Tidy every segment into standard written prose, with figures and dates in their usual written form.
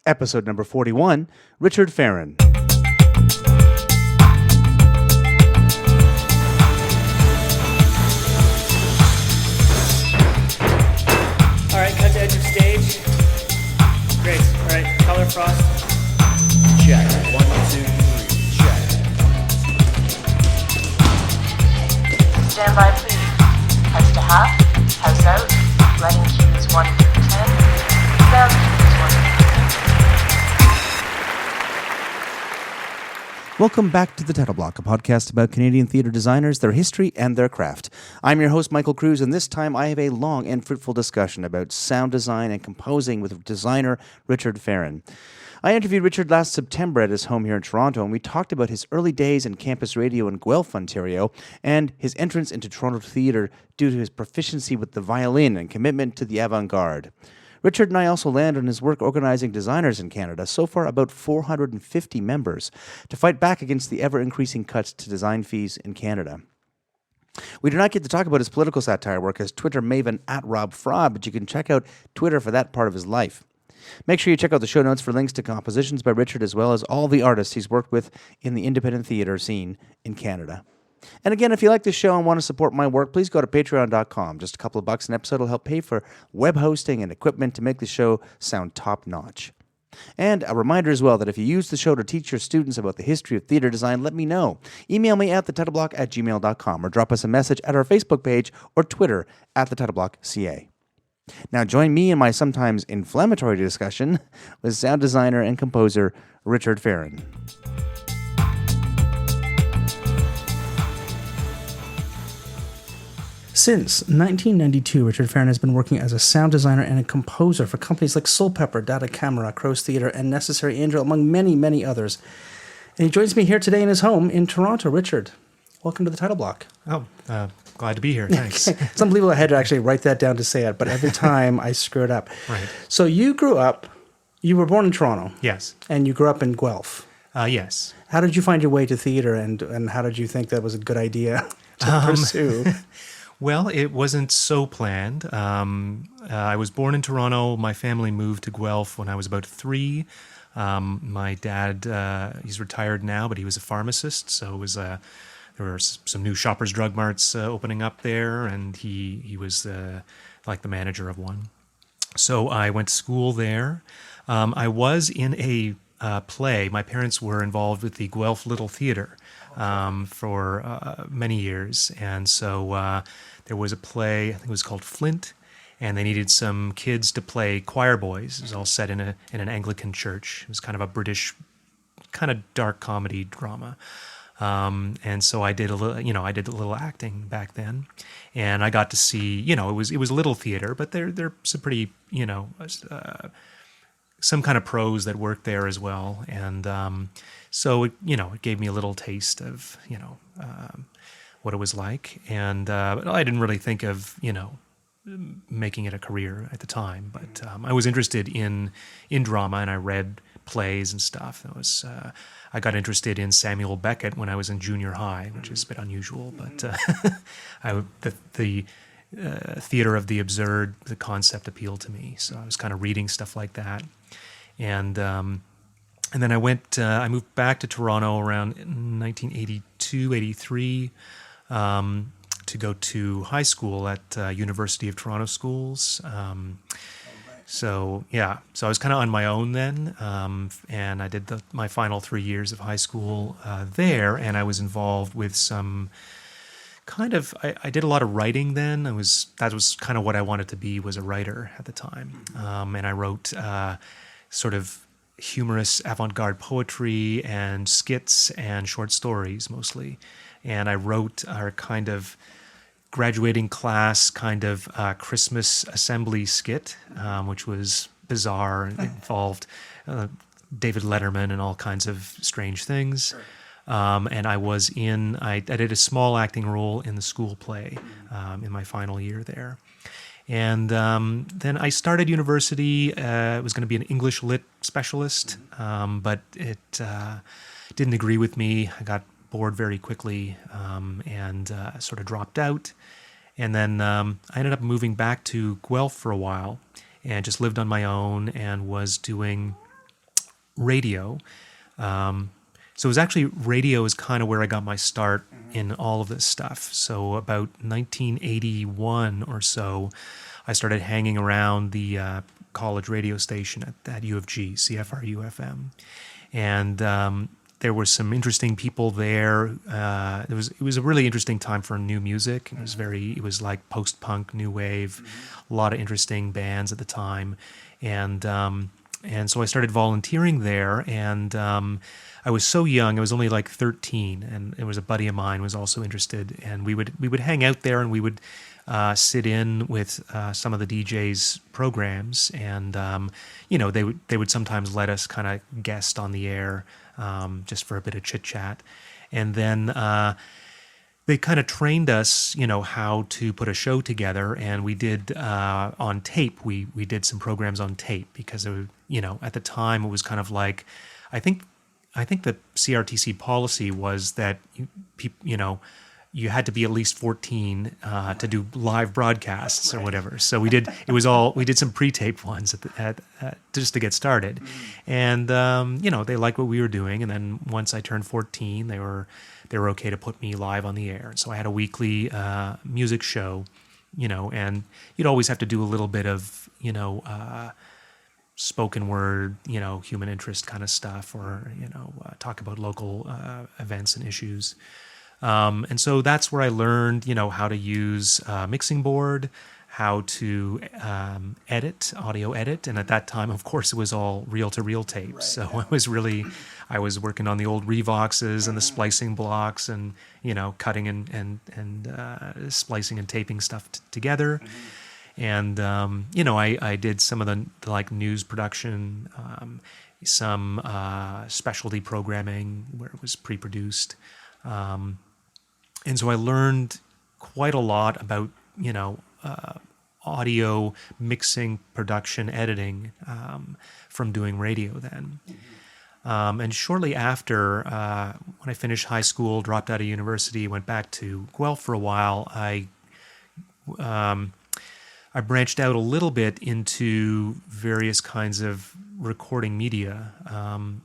Episode number 41, Richard Feren. All right, cut to edge of stage. Great. All right, color frost. Check. 1, 2, 3. Check. Stand by, please. House to half, house out, lighting cues 1 through 10, sound cues 1 through 10. Welcome back to The Title Block, a podcast about Canadian theatre designers, their history, and their craft. I'm your host, Michael Cruz, and this time I have a long and fruitful discussion about sound design and composing with designer Richard Feren. I interviewed Richard last September at his home here in Toronto, and we talked about his early days in campus radio in Guelph, Ontario, and his entrance into Toronto theatre due to his proficiency with the violin and commitment to the avant-garde. Richard and I also land on his work organizing designers in Canada, so far about 450 members, to fight back against the ever-increasing cuts to design fees in Canada. We do not get to talk about his political satire work as Twitter maven @RobFraud, but you can check out Twitter for that part of his life. Make sure you check out the show notes for links to compositions by Richard as well as all the artists he's worked with in the independent theatre scene in Canada. And again, if you like this show and want to support my work, please go to patreon.com. Just a couple of bucks an episode will help pay for web hosting and equipment to make the show sound top-notch. And a reminder as well that if you use the show to teach your students about the history of theatre design, let me know. Email me at thetitleBlock@gmail.com or drop us a message at our Facebook page or Twitter at thetitleBlockCA. Now join me in my sometimes inflammatory discussion with sound designer and composer Richard Feren. Since 1992, Richard Feren has been working as a sound designer and a composer for companies like Soul Pepper, Data Camera, Crow's Theatre, and Necessary Angel, among many, many others. And he joins me here today in his home in Toronto. Richard, welcome to the Title Block. Oh, glad to be here. Thanks. It's unbelievable I had to actually write that down to say it, but every time I screw it up. Right. So you were born in Toronto. Yes. And you grew up in Guelph. Yes. How did you find your way to theatre, and how did you think that was a good idea to pursue? Well, it wasn't so planned. I was born in Toronto. My family moved to Guelph when I was about 3. My dad, he's retired now, but he was a pharmacist, so it was there were some new Shoppers Drug Marts opening up there, and he was like the manager of one. So I went to school there. I was in a play. My parents were involved with the Guelph Little Theatre for many years, and so there was a play, I think it was called Flint, and they needed some kids to play choir boys. It was all set in an Anglican church. It was kind of a British, kind of dark comedy drama. And so I did a little acting back then, and I got to see, it was little theater, but there's some pretty, some kind of pros that worked there as well. And, so it gave me a little taste of, what it was like. And, but I didn't really think of, making it a career at the time, but, I was interested in drama, and I read plays and stuff. I got interested in Samuel Beckett when I was in junior high, which is a bit unusual, but the theater of the absurd, the concept appealed to me. So I was kind of reading stuff like that, and then I moved back to Toronto around 1982, 83, to go to high school at University of Toronto Schools. So I was kind of on my own then, and I did my final 3 years of high school there, and I was involved with some kind of, I did a lot of writing then. That was kind of what I wanted to be, was a writer at the time, and I wrote sort of humorous avant-garde poetry and skits and short stories mostly, and I wrote our kind of graduating class kind of Christmas assembly skit, which was bizarre and involved David Letterman and all kinds of strange things. And I did a small acting role in the school play in my final year there. And then I started university. It was going to be an English lit specialist, but it didn't agree with me. I got bored very quickly and sort of dropped out. And then I ended up moving back to Guelph for a while and just lived on my own and was doing radio. So it was actually radio is kind of where I got my start in all of this stuff. So about 1981 or so, I started hanging around the college radio station at U of G, CFRU-FM. And there were some interesting people there. It was a really interesting time for new music. It was like post-punk, new wave, a lot of interesting bands at the time. And so I started volunteering there, and I was so young. I was only like 13, and there was a buddy of mine who was also interested, and we would hang out there, and we would sit in with some of the DJs' programs, and they would sometimes let us kind of guest on the air just for a bit of chit chat, and then they kind of trained us, how to put a show together, and we did on tape. We did some programs on tape because at the time it was kind of like, I think the CRTC policy was that you had to be at least 14 to do live broadcasts or whatever. So we did some pre-taped ones just to get started, and they liked what we were doing. And then once I turned 14, they were okay to put me live on the air. So I had a weekly music show, and you'd always have to do a little bit of spoken word, human interest kind of stuff, or talk about local events and issues. And so that's where I learned, how to use a mixing board, how to audio edit. And at that time, of course, it was all reel-to-reel tapes. So I was working on the old Revoxes and the splicing blocks and, cutting and splicing and taping stuff together. And, I did some of the like news production, some specialty programming where it was pre-produced. And so I learned quite a lot about, audio mixing, production, editing from doing radio then. And shortly after, when I finished high school, dropped out of university, went back to Guelph for a while, I branched out a little bit into various kinds of recording media.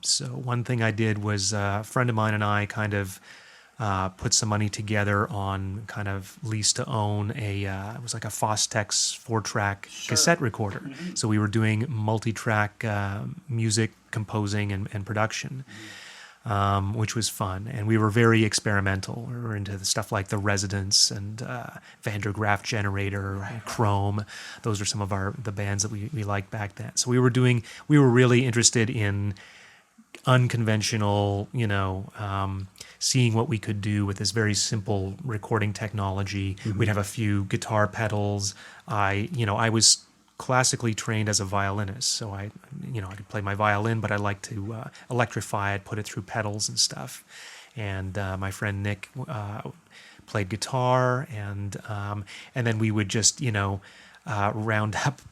So one thing I did was a friend of mine and I kind of put some money together on kind of lease to own it was like a Fostex 4-track cassette recorder. So we were doing multi-track music composing and production, which was fun. And we were very experimental. We were into the stuff like The Residents and Van der Graaf Generator, and Chrome. Those are some of the bands that we liked back then. So we were really interested in unconventional, seeing what we could do with this very simple recording technology. We'd have a few guitar pedals. I was classically trained as a violinist, so I could play my violin, but I like to electrify it, put it through pedals and stuff. And my friend Nick played guitar, and then we would just round up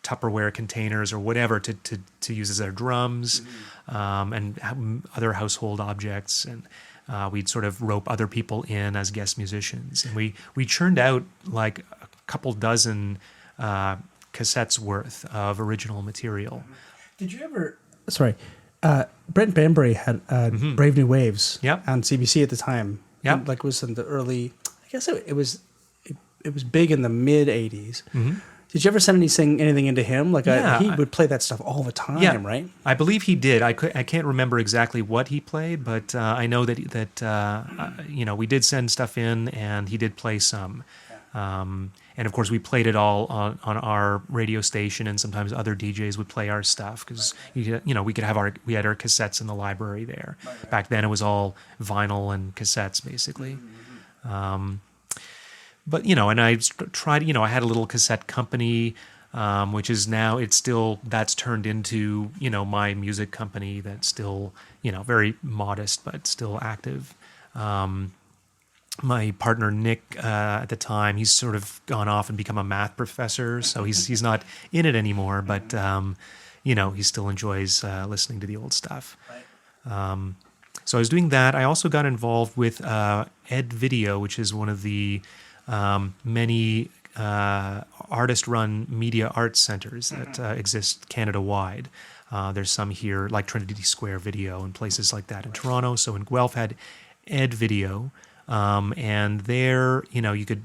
Tupperware containers or whatever to use as our drums, and other household objects, and we'd sort of rope other people in as guest musicians, and we churned out like a couple dozen cassettes worth of original material. Did you ever? Sorry, Brent Banbury had Brave New Waves on CBC at the time. Yep. Like it was in the early. I guess it was big in the mid '80s. Did you ever send anything into him? Like he would play that stuff all the time, right? I believe he did. I can't remember exactly what he played, but I know that we did send stuff in, and he did play some. And of course, we played it all on our radio station, and sometimes other DJs would play our stuff because we had our cassettes in the library there. Back then, it was all vinyl and cassettes basically. But, and I tried, I had a little cassette company, which is now, that's turned into, my music company that's still, very modest, but still active. My partner, Nick, at the time, he's sort of gone off and become a math professor, so he's not in it anymore, but, he still enjoys listening to the old stuff. So I was doing that. I also got involved with Ed Video, which is one of the many artist-run media arts centers that exist Canada-wide. There's some here, like Trinity Square Video and places like that in Toronto. So in Guelph had Ed Video, and there, you could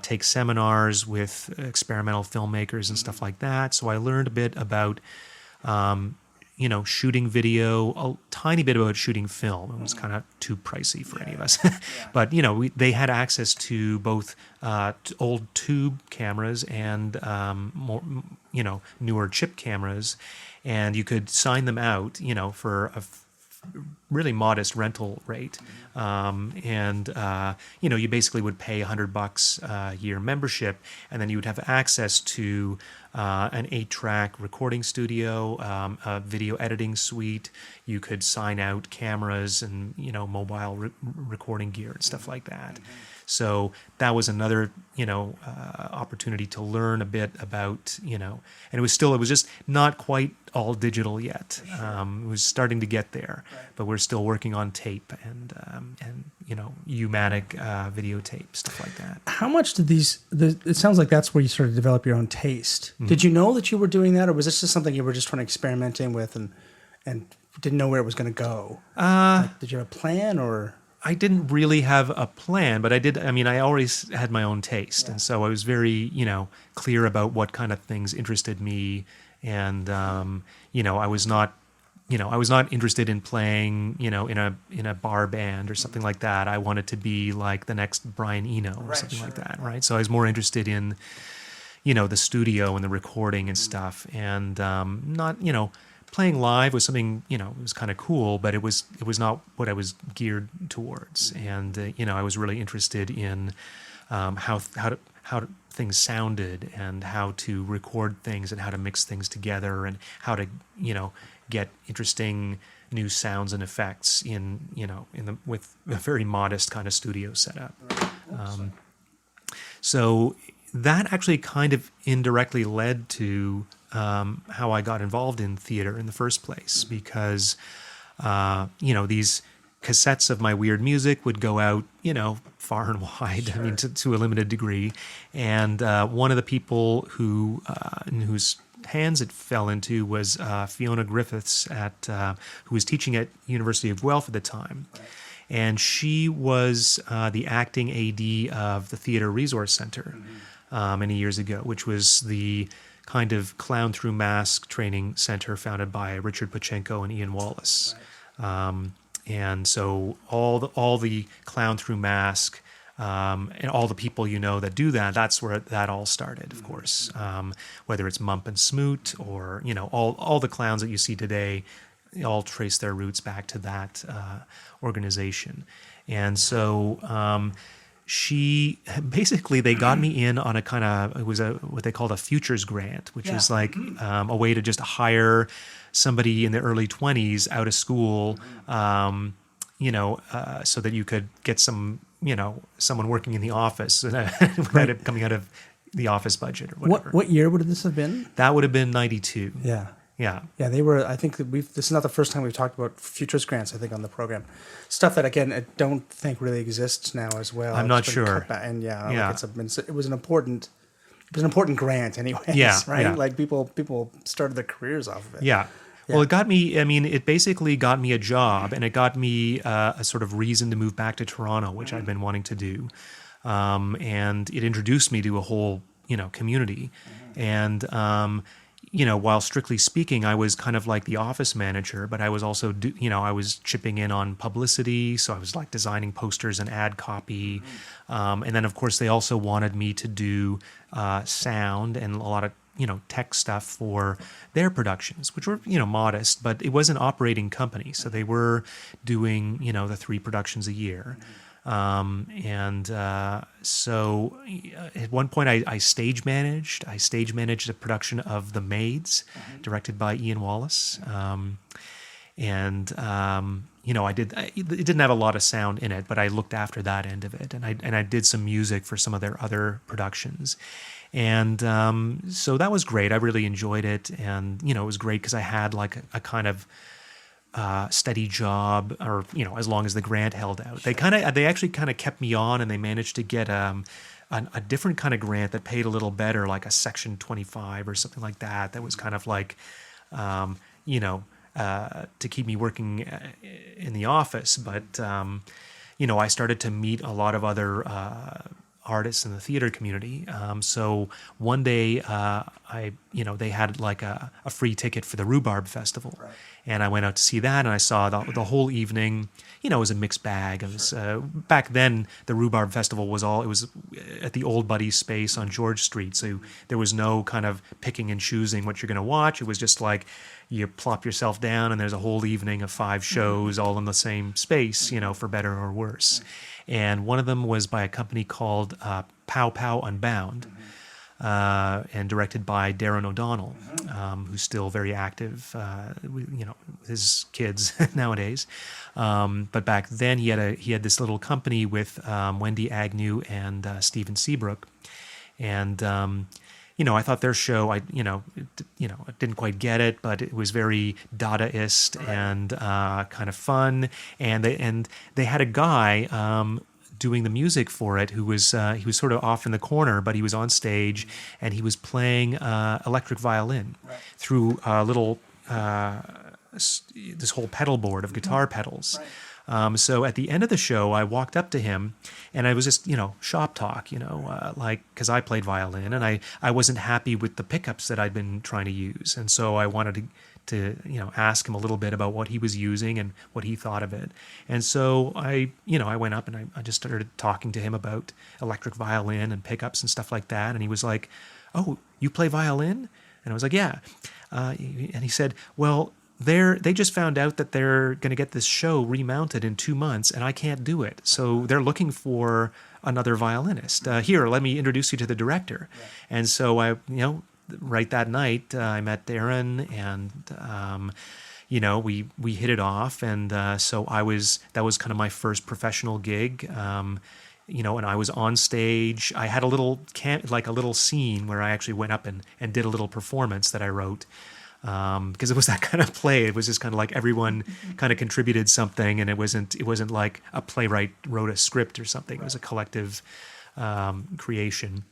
take seminars with experimental filmmakers and stuff like that. So I learned a bit about, shooting video, a tiny bit about shooting film. It was kind of too pricey for any of us. But, they had access to both old tube cameras and more, newer chip cameras. And you could sign them out, for a really modest rental rate. You basically would pay $100 a year membership, and then you would have access to an 8-track recording studio, a video editing suite. You could sign out cameras and, mobile recording gear and stuff like that. So that was another, opportunity to learn a bit about, and it was just not quite all digital yet. It was starting to get there, but we're still working on tape and U-matic videotape, stuff like that. How much did it sounds like that's where you started to develop your own taste. Mm-hmm. Did you know that you were doing that, or was this just something you were just trying to experimenting with and didn't know where it was going to go? Did you have a plan, or? I didn't really have a plan, but I did. I mean, I always had my own taste, and so I was very, clear about what kind of things interested me, and I was not interested in playing, in a bar band or something like that. I wanted to be like the next Brian Eno or something like that, right? So I was more interested in, the studio and the recording and stuff, and not, playing live was something, it was kind of cool, but it was not what I was geared towards. And, I was really interested in how things sounded and how to record things and how to mix things together and how to, get interesting new sounds and effects with a very modest kind of studio setup. So that actually kind of indirectly led to how I got involved in theater in the first place, because, these cassettes of my weird music would go out, far and wide, I mean, to a limited degree. And one of the people who in whose hands it fell into was Fiona Griffiths, who was teaching at University of Guelph at the time. And she was the acting AD of the Theater Resource Center many years ago, which was the kind of clown through mask training center founded by Richard Pachenko and Ian Wallace. And so all the clown through mask and all the people that do that, that's where that all started, of course. Whether it's Mump and Smoot or, all the clowns that you see today, all trace their roots back to that organization. And so they got me in on a kind of, it was what they called a futures grant, which is like a way to just hire somebody in their early 20s out of school, so that you could get someone working in the office without it coming out of the office budget or whatever. What year would this have been? That would have been 92. Yeah. Yeah. Yeah, they were, I think that this is not the first time we've talked about futures grants, I think, on the program. Stuff that, again, I don't think really exists now as well. I'm not sure. And it was an important grant anyways, right? Yeah. Like people started their careers off of it. Yeah. Well, it got me, it basically got me a job, and it got me a sort of reason to move back to Toronto, which I'd been wanting to do. And it introduced me to a whole, community. And, while strictly speaking, I was kind of like the office manager, but I was also, I was chipping in on publicity. So I was like designing posters and ad copy. And then, of course, they also wanted me to do sound and a lot of, tech stuff for their productions, which were, modest, but it was an operating company. So they were doing, the 3 productions a year. So at one point I stage managed a production of The Maids, directed by Ian Wallace. It didn't have a lot of sound in it, but I looked after that end of it. And I did some music for some of their other productions. And so that was great. I really enjoyed it. And, it was great because I had like a kind of steady job, or as long as the grant held out. They actually kind of kept me on, and they managed to get a different kind of grant that paid a little better, like a Section 25 or something like that. That was kind of like to keep me working in the office. But, I started to meet a lot of other artists in the theater community. So one day, they had like a free ticket for the Rhubarb Festival. Right. And I went out to see that, and I saw the whole evening. It was a mixed bag. It was back then. The Rhubarb Festival was at the Old Buddy Space on George Street, so there was no kind of picking and choosing what you're going to watch. It was just like you plop yourself down, and there's a whole evening of 5 shows all in the same space, for better or worse. And one of them was by a company called Pow Pow Unbound. And directed by Darren O'Donnell, who's still very active, his kids nowadays. But back then he had this little company with Wendy Agnew and Stephen Seabrook, and I thought their show, I didn't quite get it, but it was very Dadaist and kind of fun, and they had a guy doing the music for it, who was he was sort of off in the corner, but he was on stage and he was playing electric violin through a little this whole pedal board of guitar pedals. So at the end of the show, I walked up to him and I was just, shop talk, because I played violin and I wasn't happy with the pickups that I'd been trying to use. And so I wanted to ask him a little bit about what he was using and what he thought of it. And so I went up and I just started talking to him about electric violin and pickups and stuff like that. And he was like, "Oh, you play violin?" And I was like, "Yeah." And he said, "Well, they just found out that they're going to get this show remounted in 2 months and I can't do it. So they're looking for another violinist. Here, let me introduce you to the director." Yeah. And so I, right that night, I met Darren, and we hit it off, and so that was kind of my first professional gig, and I was on stage. I had a little scene where I actually went up and did a little performance that I wrote, because it was that kind of play. It was just kind of like everyone kind of contributed something, and it wasn't like a playwright wrote a script or something. It was a collective creation.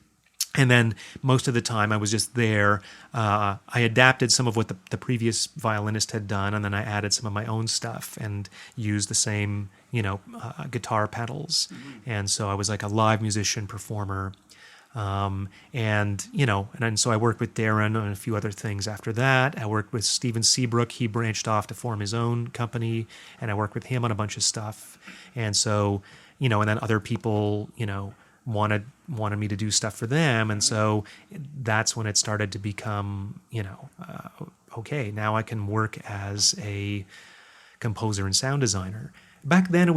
And then most of the time I was just there. I adapted some of what the previous violinist had done, and then I added some of my own stuff and used the same, guitar pedals. Mm-hmm. And so I was like a live musician performer. And so I worked with Darren on a few other things after that. I worked with Stephen Seabrook. He branched off to form his own company, and I worked with him on a bunch of stuff. And so, and then other people, wanted me to do stuff for them, and so that's when it started to become, okay, now I can work as a composer and sound designer. Back then,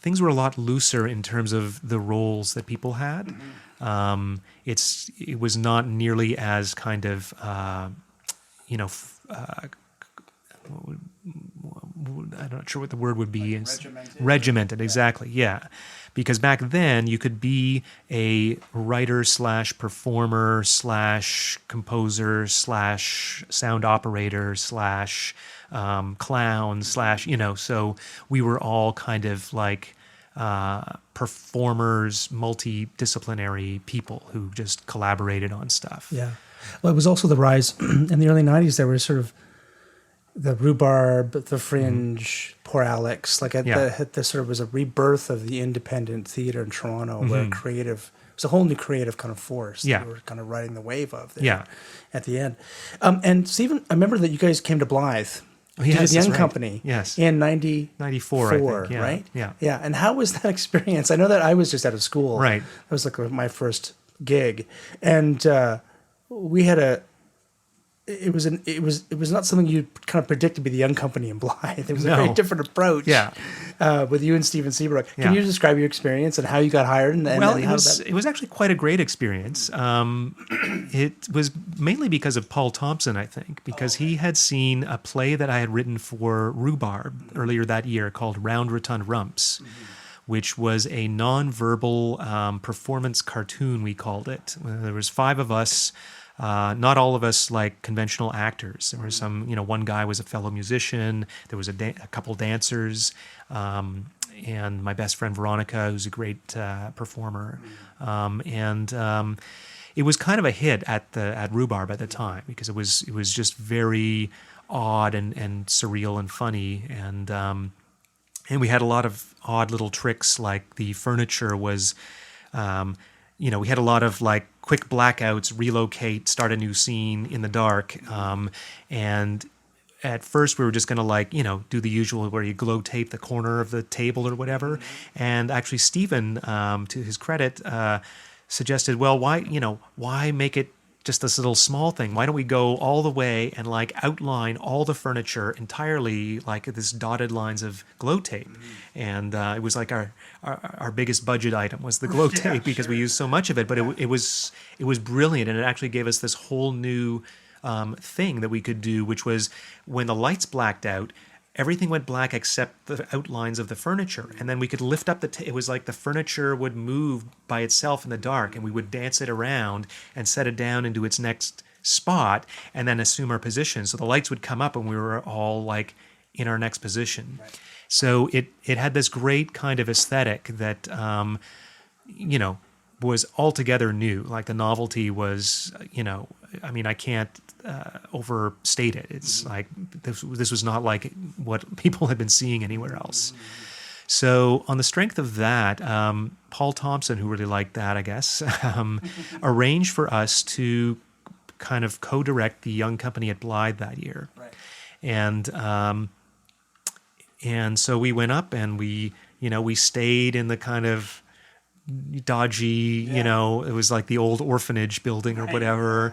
things were a lot looser in terms of the roles that people had. Mm-hmm. It was not nearly as kind of, I'm not sure what the word would be. Regimented, exactly, yeah. Because back then you could be a writer / performer / composer / sound operator / clown / so we were all kind of like performers, multidisciplinary people who just collaborated on stuff. Yeah. Well, it was also the rise in the early 90s. There was sort of the Rhubarb, the Fringe, Poor Alex. Like the sort of was a rebirth of the independent theater in Toronto, where it was a whole new creative kind of force that we were kind of riding the wave of there at the end. And Stephen, I remember that you guys came to Blyth. Yes, the Young right. Company. Yes. In 94, I think. Yeah. Right? Yeah. Yeah. And how was that experience? I know that I was just out of school. Right. That was like my first gig. And we had it was not something you kind of predict to be the Young Company in Blyth. It was a very different approach. Yeah. With you and Stephen Seabrook. Yeah. Can you describe your experience and how you got hired? It was actually quite a great experience. It was mainly because of Paul Thompson, I think, because he had seen a play that I had written for Rhubarb earlier that year called Round Rotund Rumps, which was a non-verbal performance cartoon, we called it. There was 5 of us. Not all of us like conventional actors. There were some, one guy was a fellow musician. There was a couple dancers, and my best friend Veronica, who's a great performer. It was kind of a hit at Rhubarb at the time because it was just very odd and surreal and funny, and we had a lot of odd little tricks, like the furniture was, we had a lot of like quick blackouts, relocate, start a new scene in the dark, and at first we were just going to do the usual where you glow tape the corner of the table or whatever. And actually Stephen, to his credit, suggested, well, why make it just this little small thing? Why don't we go all the way and like outline all the furniture entirely like this dotted lines of glow tape? And it was like our biggest budget item was the glow tape because we used so much of it, but it was brilliant, and it actually gave us this whole new thing that we could do, which was when the lights blacked out, everything went black except the outlines of the furniture, and then we could lift up it was like the furniture would move by itself in the dark, and we would dance it around and set it down into its next spot and then assume our position. So the lights would come up and we were all like in our next position. Right. So it had this great kind of aesthetic that was altogether new. Like the novelty was, I can't overstate it. It's like this was not like what people had been seeing anywhere else. So on the strength of that, Paul Thompson, who really liked that, I guess, arranged for us to kind of co-direct the young company at Blyth that year. Right. And so we went up and we stayed in the kind of dodgy, it was like the old orphanage building or whatever.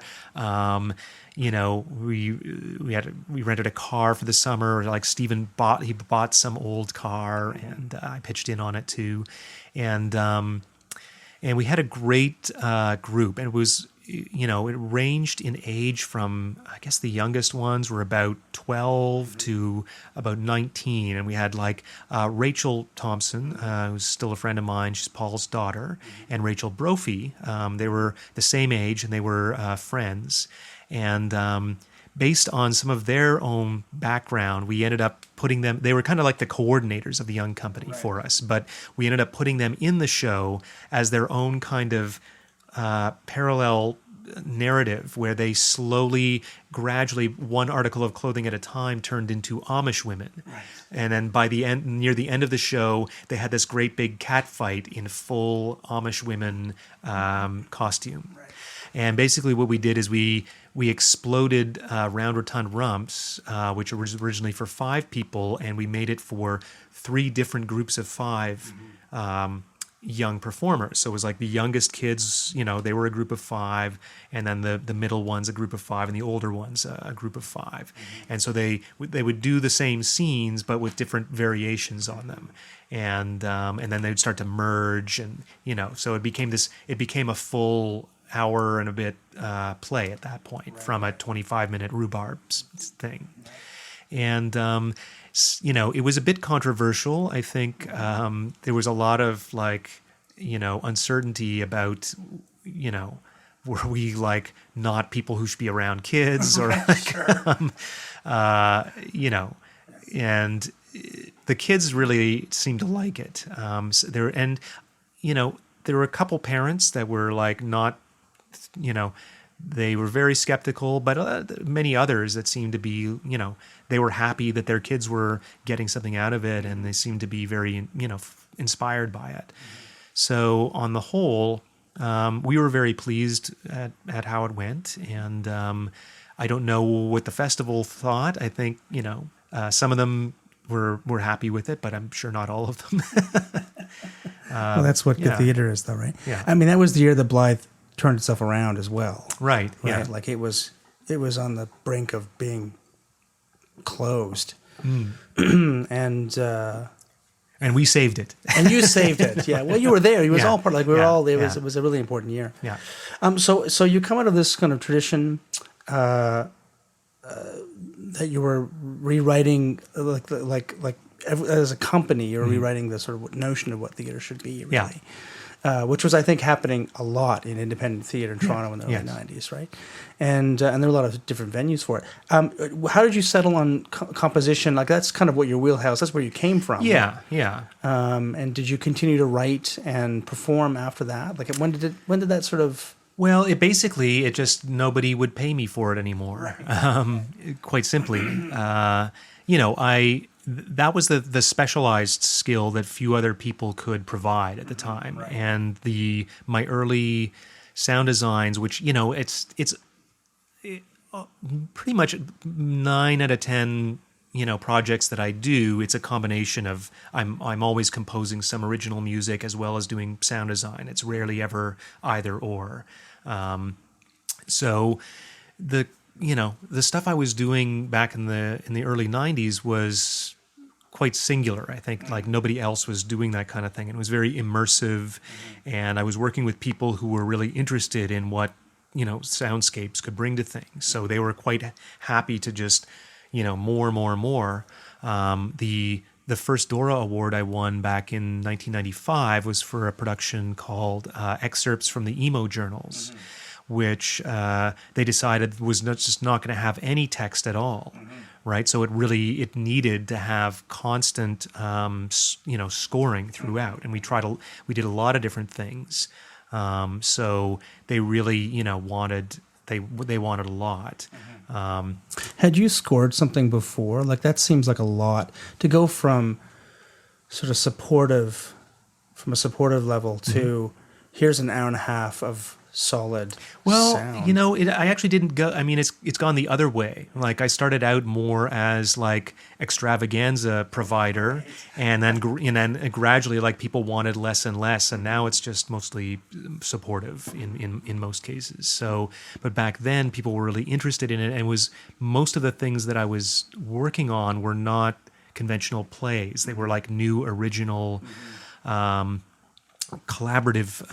We rented a car for the summer. Like Stephen bought some old car, and I pitched in on it too. And we had a great group, and it was, it ranged in age from, I guess the youngest ones were about 12 to about 19. And we had like Rachel Thompson, who's still a friend of mine. She's Paul's daughter, and Rachel Brophy. They were the same age, and they were friends. And based on some of their own background, we ended up putting them, they were kind of like the coordinators of the young company for us, but we ended up putting them in the show as their own kind of parallel narrative, where they slowly, gradually, one article of clothing at a time turned into Amish women. Right. And then by the end, near the end of the show, they had this great big cat fight in full Amish women costume. Right. And basically what we did is we exploded Round Rotund Rumps, which was originally for 5 people, and we made it for 3 different groups of 5 young performers. So it was like the youngest kids, they were a group of 5, and then the middle ones a group of 5, and the older ones a group of 5. And so they would do the same scenes but with different variations on them. And then they would start to merge, and so it became a full hour and a bit play at that point, from a 25-minute rhubarb thing. And it was a bit controversial. I think there was a lot of uncertainty about, were we like not people who should be around kids, or and the kids really seemed to like it. There were a couple parents that were like not, they were very skeptical, but many others that seemed to be, they were happy that their kids were getting something out of it, and they seemed to be very, inspired by it. So on the whole, we were very pleased at how it went, and I don't know what the festival thought. I think, some of them were happy with it, but I'm sure not all of them. Well, that's what good theater is, though, right? Yeah. I mean, that was the year that Blyth turned itself around as well. Right. Yeah. Like it was on the brink of being closed. And we saved it. And you saved it. Yeah. Well, you were there. It was all part, like we were all there. It was a really important year. Yeah. So you come out of this kind of tradition that you were rewriting, as a company, you were rewriting the sort of notion of what theater should be, really. Yeah. Which was, I think, happening a lot in independent theater in Toronto in the early 90s, right? And there were a lot of different venues for it. How did you settle on composition? Like, that's kind of what your wheelhouse, that's where you came from. Yeah, yeah. And did you continue to write and perform after that? Like, when did that sort of Well, it just nobody would pay me for it anymore. Quite simply, that was the specialized skill that few other people could provide at the time, and my early sound designs, which it's pretty much 9 out of 10. Projects that I do, it's a combination of I'm always composing some original music as well as doing sound design. It's rarely ever either or. So the stuff I was doing back in the early 90s was quite singular. I think like nobody else was doing that kind of thing. It was very immersive, and I was working with people who were really interested in what soundscapes could bring to things. So they were quite happy to just more. The first Dora Award I won back in 1995 was for a production called Excerpts from the Emo Journals, which they decided was just not going to have any text at all, right? So it needed to have constant scoring throughout, and we did a lot of different things. So they really wanted a lot. Had you scored something before? Like that seems like a lot to go from sort of a supportive level to here's an hour and a half of solid sound. I actually didn't go. I mean, it's gone the other way. Like I started out more as like extravaganza provider, and then gradually like people wanted less and less, and now it's just mostly supportive in most cases. So, but back then people were really interested in it, and most of the things that I was working on were not conventional plays. They were like new original. Collaborative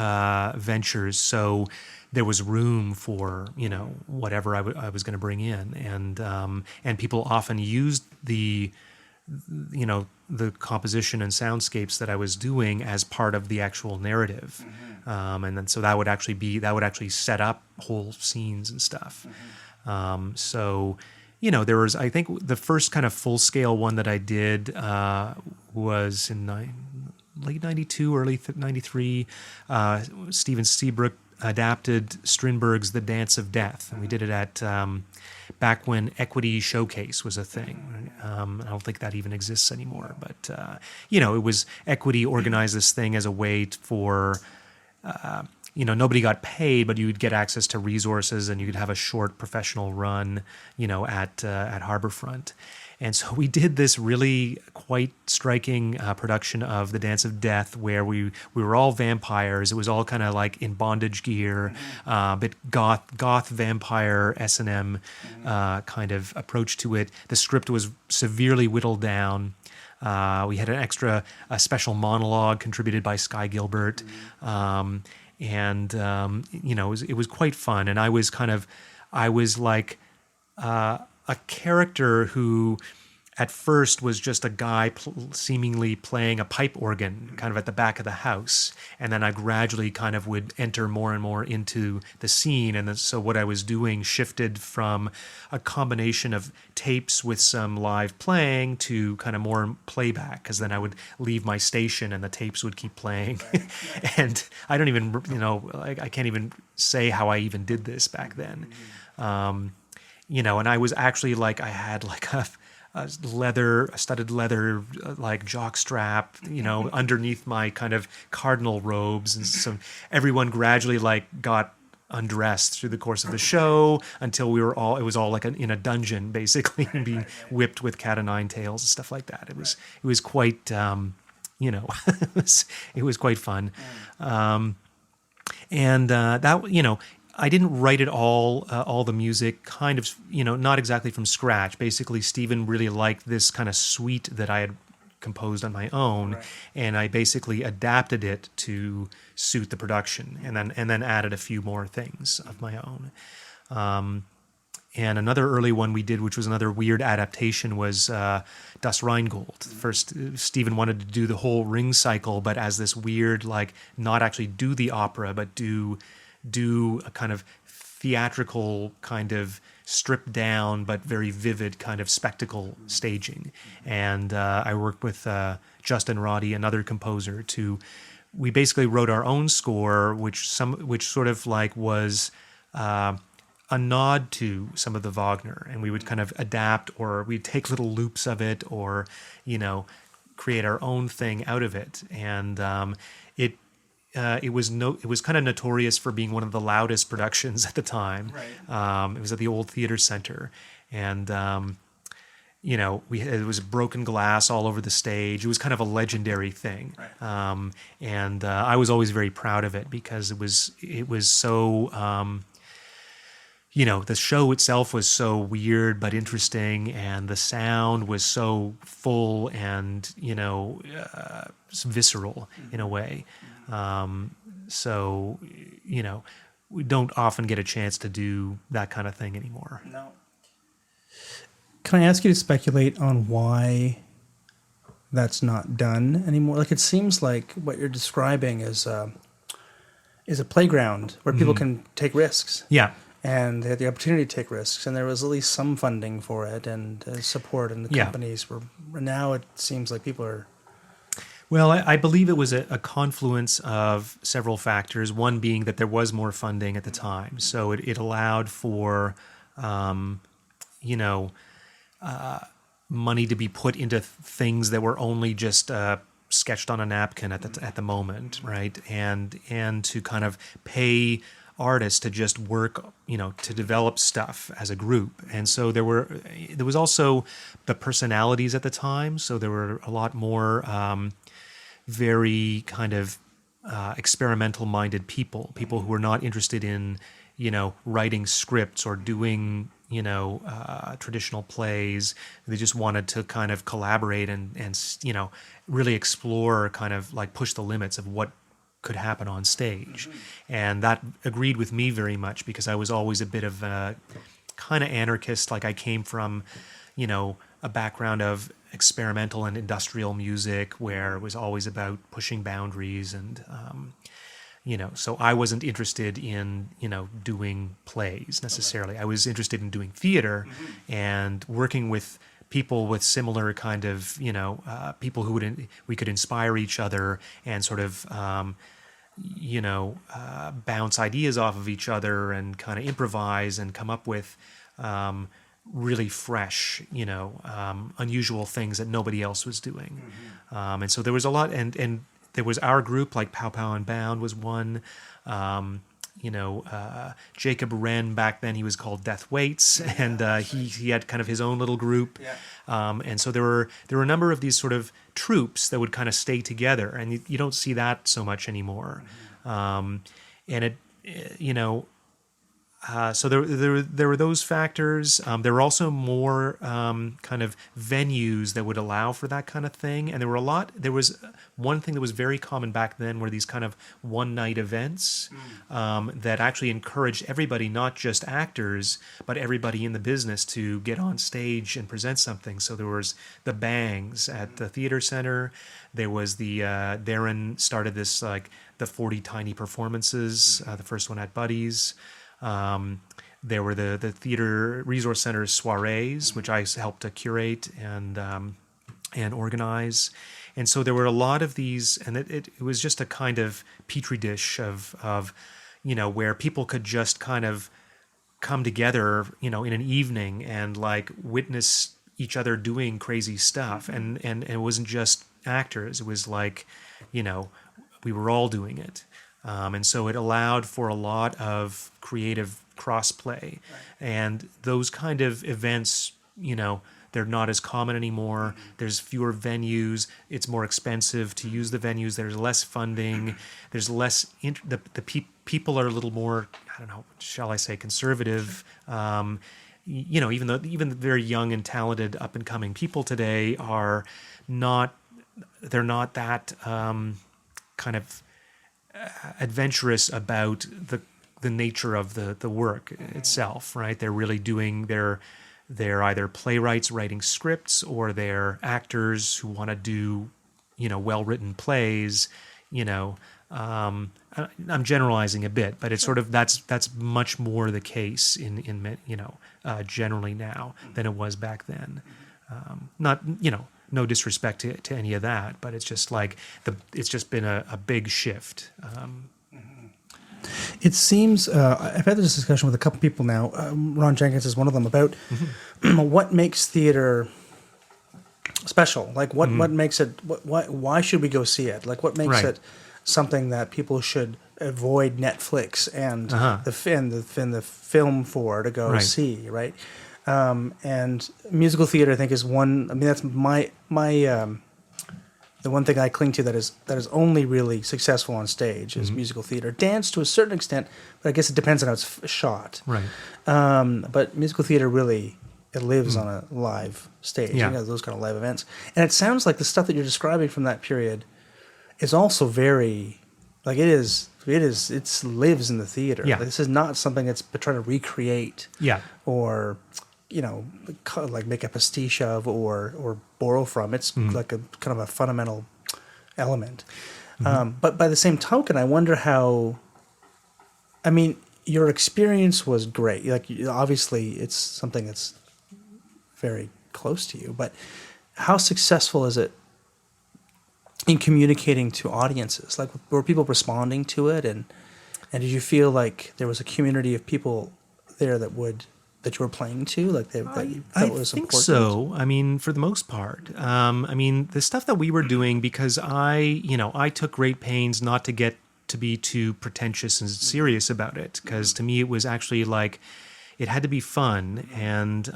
ventures, so there was room for whatever I was going to bring in, and people often used the composition and soundscapes that I was doing as part of the actual narrative, and then so that would actually set up whole scenes and stuff. So there was, I think the first kind of full scale one that I did was in late 92, early 93, Steven Seabrook adapted Strindberg's The Dance of Death, and we did it at back when Equity Showcase was a thing. I don't think that even exists anymore, but it was Equity organized this thing as a way for nobody got paid, but you'd get access to resources, and you could have a short professional run, at Harborfront. And so we did this really quite striking production of The Dance of Death, where we were all vampires. It was all kind of like in bondage gear, but goth vampire S&M kind of approach to it. The script was severely whittled down. We had a special monologue contributed by Sky Gilbert, and it was quite fun. And I was like a character who at first was just a guy seemingly playing a pipe organ kind of at the back of the house, and then I gradually kind of would enter more and more into the scene, and so what I was doing shifted from a combination of tapes with some live playing to kind of more playback, because then I would leave my station and the tapes would keep playing. And I don't even I can't even say how I even did this back then. And I was actually like, I had like a studded leather like jock strap, underneath my kind of cardinal robes, and so everyone gradually like got undressed through the course of the show until it was all like in a dungeon basically, and being whipped with cat o' nine tails and stuff like that. It was quite it was quite fun, and that I didn't write it all the music, kind of, not exactly from scratch. Basically, Stephen really liked this kind of suite that I had composed on my own, and I basically adapted it to suit the production, and then added a few more things of my own. And another early one we did, which was another weird adaptation, was Das Rheingold. First, Stephen wanted to do the whole Ring cycle, but as this weird, like, not actually do the opera, but do a kind of theatrical, kind of stripped down but very vivid kind of spectacle staging. And I worked with Justin Roddy, another composer, to we basically wrote our own score, which sort of like was a nod to some of the Wagner, and we would kind of adapt, or we'd take little loops of it, or create our own thing out of it. And it was kind of notorious for being one of the loudest productions at the time. Right. It was at the old theater center, and it was broken glass all over the stage. It was kind of a legendary thing. Right. And I was always very proud of it because it was so. The show itself was so weird but interesting, and the sound was so full and visceral in a way. So we don't often get a chance to do that kind of thing anymore. No. Can I ask you to speculate on why that's not done anymore? Like, it seems like what you're describing is a playground where people can take risks. Yeah. And they had the opportunity to take risks, and there was at least some funding for it and support, and the companies were. Now it seems like people are. Well, I believe it was a confluence of several factors. One being that there was more funding at the time, so it allowed for, money to be put into things that were only just sketched on a napkin at the moment, right? And to kind of pay artists to just work, to develop stuff as a group. And so there was also the personalities at the time. So there were a lot more very kind of experimental-minded people who were not interested in, writing scripts or doing, traditional plays. They just wanted to kind of collaborate and really explore, kind of like push the limits of what could happen on stage. And that agreed with me very much because I was always a bit of a kind of anarchist. Like, I came from, a background of experimental and industrial music where it was always about pushing boundaries and, so I wasn't interested in, doing plays necessarily. I was interested in doing theater and working with people with similar kind of, people who we could inspire each other and sort of, bounce ideas off of each other and kind of improvise and come up with really fresh, unusual things that nobody else was doing. And so there was a lot, and there was our group, like Pow Pow and Bound was one. Jacob Wren, back then he was called Death Waits, and he had kind of his own little group. And so there were a number of these sort of troops that would kind of stay together, and you don't see that so much anymore. And it, so there were those factors. There were also more kind of venues that would allow for that kind of thing, and there was one thing that was very common back then were these kind of one-night events that actually encouraged everybody, not just actors, but everybody in the business to get on stage and present something. So there was the Bangs at the theater center. There was the Darren started this, like, the 40 Tiny Performances, the first one at Buddy's. There were the theater resource center's soirees, which I helped to curate and organize. And so there were a lot of these, and it was just a kind of petri dish of where people could just kind of come together, in an evening and like witness each other doing crazy stuff. And it wasn't just actors. It was like, we were all doing it. And so it allowed for a lot of creative crossplay. Right. And those kind of events, they're not as common anymore. There's fewer venues. It's more expensive to use the venues. There's less funding. There's less, people are a little more, I don't know, shall I say, conservative. Even the very young and talented up and coming people today are not, they're not that kind of adventurous about the nature of the work itself, right? They're really doing they're either playwrights writing scripts, or they're actors who want to do, well-written plays. I'm generalizing a bit, but it's sort of that's much more the case in generally now than it was back then. Not no disrespect to any of that, but it's just like it's just been a big shift. It seems I've had this discussion with a couple people now. Ron Jenkins is one of them about what makes theater special. Like what makes it? Why should we go see it? Like what makes Right. it something that people should avoid Netflix and the film for to go Right. see, right? And musical theater, I think, is one. I mean, that's my the one thing I cling to that is only really successful on stage is musical theater. Dance to a certain extent, but I guess it depends on how it's shot. Right. But musical theater really it lives on a live stage. Yeah. You know, those kind of live events. And it sounds like the stuff that you're describing from that period is also very like it lives in the theater. Yeah. Like, this is not something that's trying to recreate Yeah. or like make a pastiche of or borrow from. It's like a kind of a fundamental element. But by the same token, I wonder how. I mean, your experience was great. Like obviously, it's something that's very close to you. But how successful is it in communicating to audiences? Like, were people responding to it, and did you feel like there was a community of people there that you were playing to, like that you felt was think important? so. I mean, for the most part. I mean, the stuff that we were doing, because I took great pains not to get to be too pretentious and serious about it, because to me it was actually like it had to be fun, and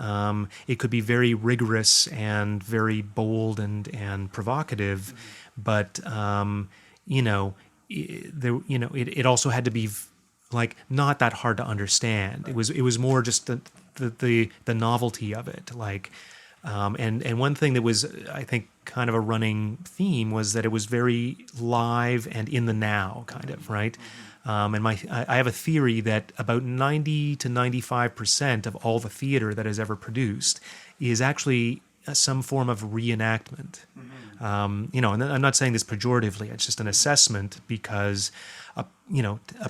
it could be very rigorous and very bold and provocative, but it also had to be like not that hard to understand. It was more just the novelty of it, like and one thing that was, I think, kind of a running theme was that it was very live and in the now, kind of, right? And I have a theory that about 90 to 95% of all the theater that is ever produced is actually some form of reenactment. And I'm not saying this pejoratively. It's just an assessment, because a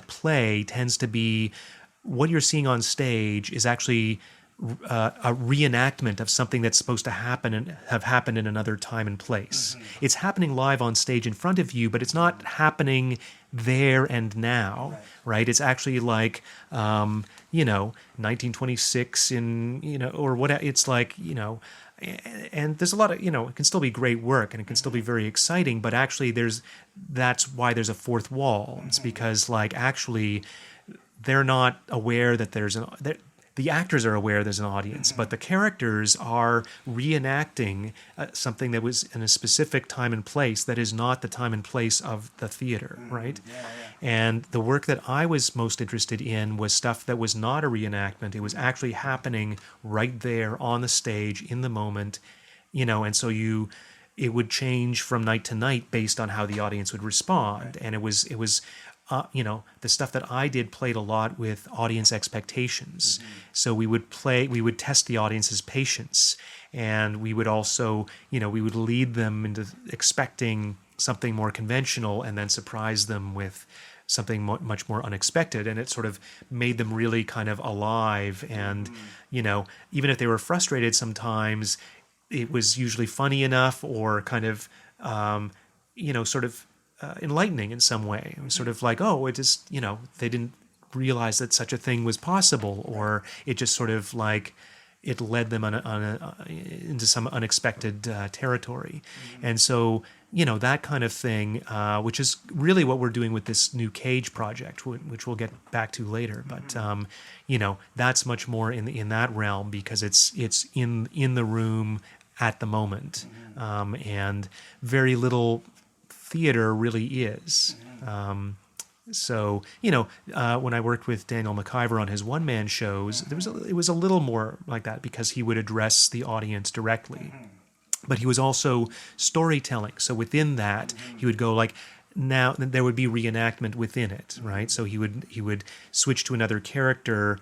play tends to be what you're seeing on stage is actually a reenactment of something that's supposed to happen and have happened in another time and place. It's happening live on stage in front of you, but it's not happening there and now, right? It's actually like, 1926 or what, it's like, and there's a lot of, it can still be great work and it can still be very exciting, but actually that's why there's a fourth wall. It's because like actually they're not aware that the actors are aware there's an audience, but the characters are reenacting something that was in a specific time and place that is not the time and place of the theater, right? And the work that I was most interested in was stuff that was not a reenactment. It was actually happening right there on the stage in the moment, and so it would change from night to night based on how the audience would respond. And it was the stuff that I did played a lot with audience expectations. So we would test the audience's patience, and we would also, we would lead them into expecting something more conventional and then surprise them with something much more unexpected. And it sort of made them really kind of alive. And, even if they were frustrated sometimes, it was usually funny enough or kind of, sort of, enlightening in some way. It was sort of like, it just, they didn't realize that such a thing was possible, or it just sort of like it led them into some unexpected territory. And so, that kind of thing, which is really what we're doing with this new Cage project, which we'll get back to later. But that's much more in that realm, because it's in the room at the moment, and very little theater really is. So, when I worked with Daniel McIver on his one-man shows, it was a little more like that, because he would address the audience directly. But he was also storytelling. So within that, he would go like, now there would be reenactment within it, right? So he would switch to another character,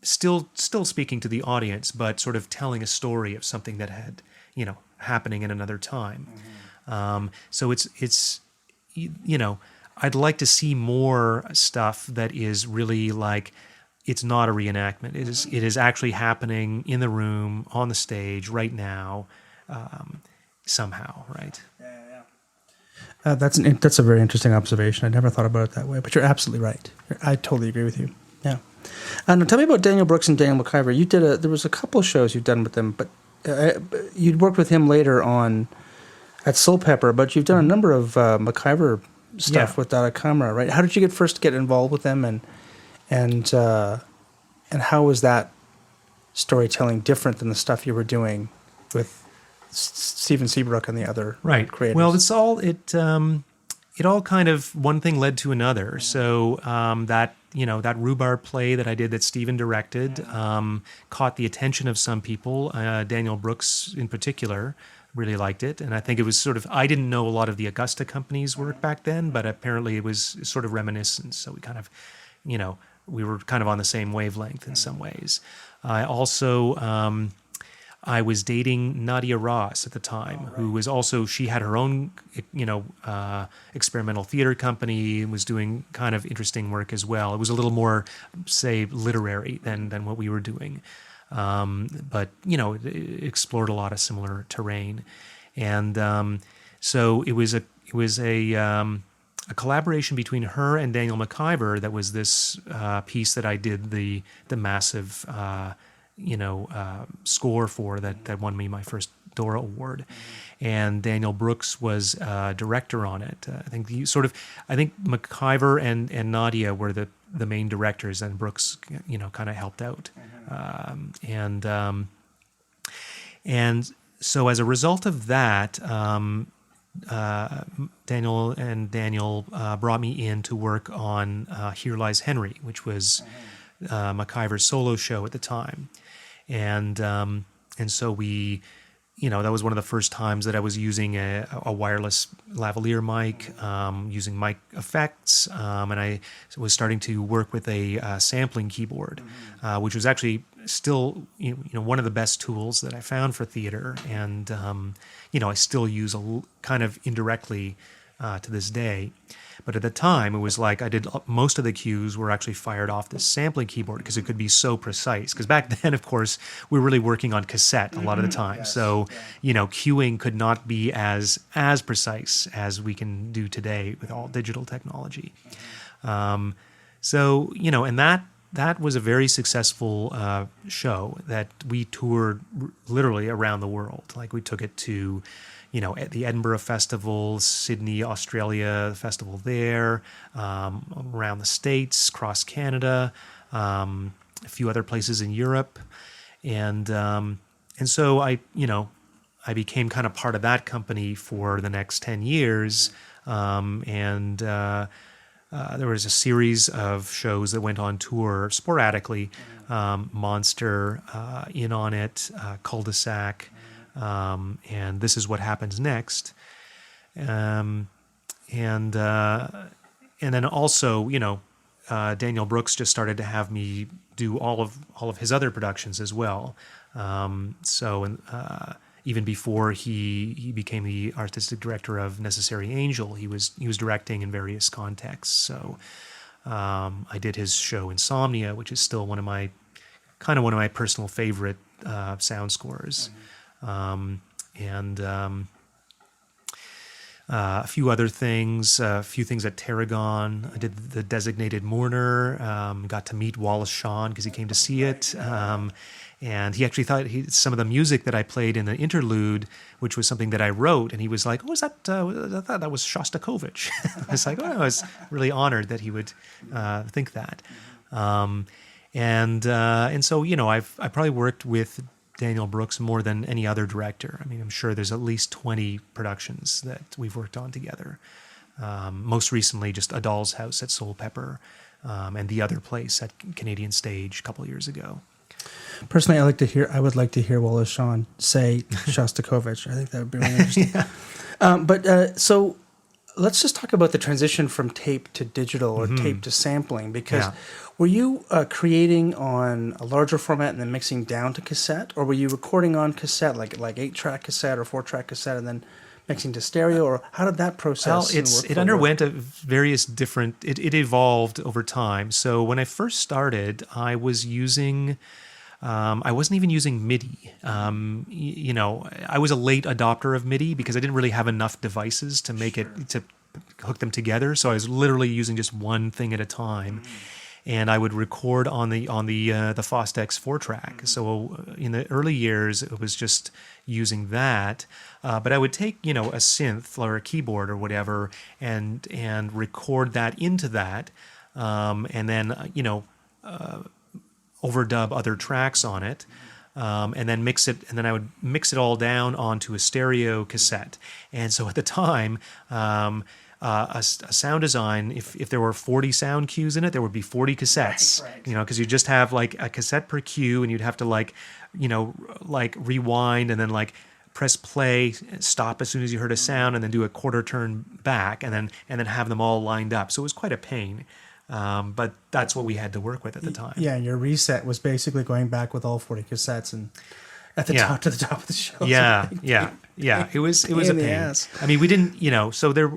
still speaking to the audience, but sort of telling a story of something that had, happening in another time. So it's I'd like to see more stuff that is really like it's not a reenactment. It is actually happening in the room, on the stage, right now, somehow, right? That's a very interesting observation. I never thought about it that way, but you're absolutely right. I totally agree with you. Yeah. Now tell me about Daniel Brooks and Daniel McIver. There was a couple of shows you've done with them, but you'd worked with him later on at Soul Pepper, but you've done a number of McIver stuff with Data right? How did you first get involved with them, and how was that storytelling different than the stuff you were doing with Steven Seabrook and the other creators? Well, it all kind of, one thing led to another. So that rhubarb play that I did that Steven directed caught the attention of some people. Daniel Brooks in particular really liked it, and I think it was sort of, I didn't know a lot of the Augusta company's work back then, but apparently it was sort of reminiscent. So we kind of, we were kind of on the same wavelength in some ways. I also I was dating Nadia Ross at the time, who was also, she had her own, experimental theater company and was doing kind of interesting work as well. It was a little more, say, literary than what we were doing. But, it explored a lot of similar terrain. And so it was a collaboration between her and Daniel McIver that was this piece that I did the massive score for that won me my first Dora Award, and Daniel Brooks was director on it. I think McIver and Nadia were the main directors, and Brooks kind of helped out, and so as a result of that, Daniel brought me in to work on Here Lies Henry, which was McIver's solo show at the time. And so we, that was one of the first times that I was using a wireless lavalier mic, using mic effects, and I was starting to work with a sampling keyboard, which was actually still, one of the best tools that I found for theater, and I still use kind of indirectly to this day. But at the time, it was like most of the cues were actually fired off this sampling keyboard because it could be so precise. Because back then, of course, we were really working on cassette a lot of the time. Yes, so, cueing could not be as precise as we can do today with all digital technology. And that was a very successful show that we toured literally around the world. Like we took it to, at the Edinburgh Festival, Sydney, Australia, the festival there, around the States, across Canada, a few other places in Europe, and so I became kind of part of that company for the next 10 years, and there was a series of shows that went on tour sporadically, Monster, In on It, Cul-de-sac, and This Is What Happens Next, and then also, Daniel Brooks just started to have me do all of his other productions as well. Even before he became the artistic director of Necessary Angel, he was directing in various contexts. So I did his show Insomnia, which is still one of my personal favorite sound scores. A few other things, a few things at Tarragon. I did The Designated Mourner, got to meet Wallace Shawn because he came to see it. And he actually thought some of the music that I played in the interlude, which was something that I wrote, and he was like, "Oh, is that? I thought that was Shostakovich." I was like, "Oh, I was really honored that he would think that." And so I probably worked with Daniel Brooks more than any other director. I mean, I'm sure there's at least 20 productions that we've worked on together. Most recently, just A Doll's House at Soul Pepper, and The Other Place at Canadian Stage a couple of years ago. Personally, I would like to hear Wallace Shawn say Shostakovich. I think that would be really interesting. Yeah. So let's just talk about the transition from tape to digital or tape to sampling, because were you creating on a larger format and then mixing down to cassette, or were you recording on cassette, like 8-track cassette or 4-track cassette, and then mixing to stereo, or how did that process? Well, it underwent a various different. It evolved over time. So when I first started, I was using. I wasn't even using MIDI. I was a late adopter of MIDI because I didn't really have enough devices to make it to hook them together. So I was literally using just one thing at a time. And I would record on the Fostex 4-track. So in the early years, it was just using that. But I would take a synth or a keyboard or whatever and record that into that, and then overdub other tracks on it, and then mix it. And then I would mix it all down onto a stereo cassette. And so at the time. A sound design, if there were 40 sound cues in it, there would be 40 cassettes, right. Because you just have like a cassette per cue, and you'd have to like rewind and then like press play, stop as soon as you heard a sound, and then do a quarter turn back, and then have them all lined up. So it was quite a pain, but that's what we had to work with at the time. Yeah, and your reset was basically going back with all 40 cassettes and at the top to the top of the show. Yeah. It was a in the pain. ass. I mean, we didn't, so there.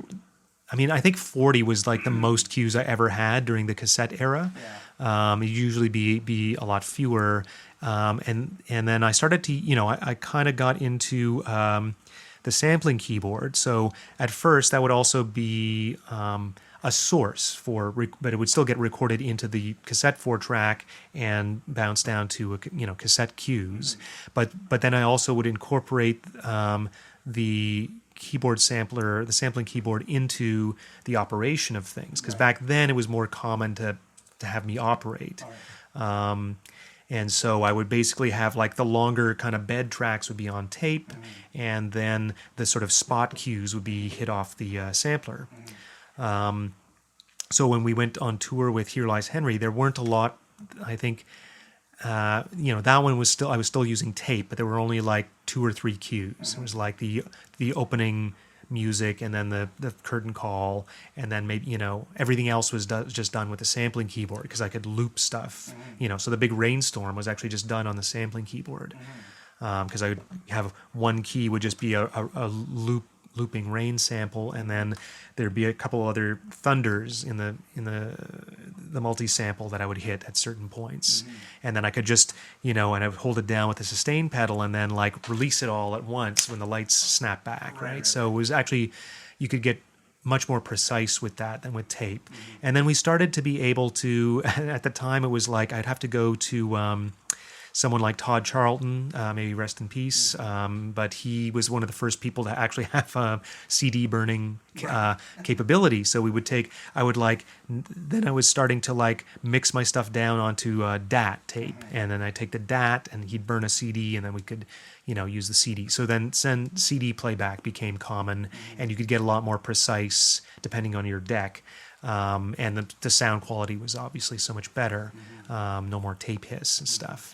I mean, I think 40 was like the most cues I ever had during the cassette era. Yeah. It'd usually be a lot fewer. And then I started to, I kind of got into the sampling keyboard. So at first that would also be a source but it would still get recorded into the cassette 4-track and bounce down to cassette cues. But then I also would incorporate the keyboard sampler, the sampling keyboard, into the operation of things, because back then it was more common to have me operate. And so I would basically have like the longer kind of bed tracks would be on tape, and then the sort of spot cues would be hit off the sampler. So when we went on tour with Here Lies Henry, there weren't a lot, I think. That one was I was still using tape, but there were only like 2 or 3 cues. It was like the opening music, and then the curtain call, and then maybe everything else was just done with the sampling keyboard, because I could loop stuff. So the big Rainstorm was actually just done on the sampling keyboard, because I would have one key would just be a looping rain sample, and then there'd be a couple other thunders in the multi-sample that I would hit at certain points. And then I could just, and I would hold it down with the sustain pedal and then like release it all at once when the lights snap back, right? So it was actually, you could get much more precise with that than with tape. And then we started to be able to, at the time it was like I'd have to go to someone like Todd Charlton, maybe rest in peace, but he was one of the first people to actually have CD burning capability. So then I was starting to like mix my stuff down onto DAT tape, and then I take the DAT and he'd burn a CD, and then we could use the CD. So then CD playback became common, and you could get a lot more precise depending on your deck. And the sound quality was obviously so much better. No more tape hiss and stuff.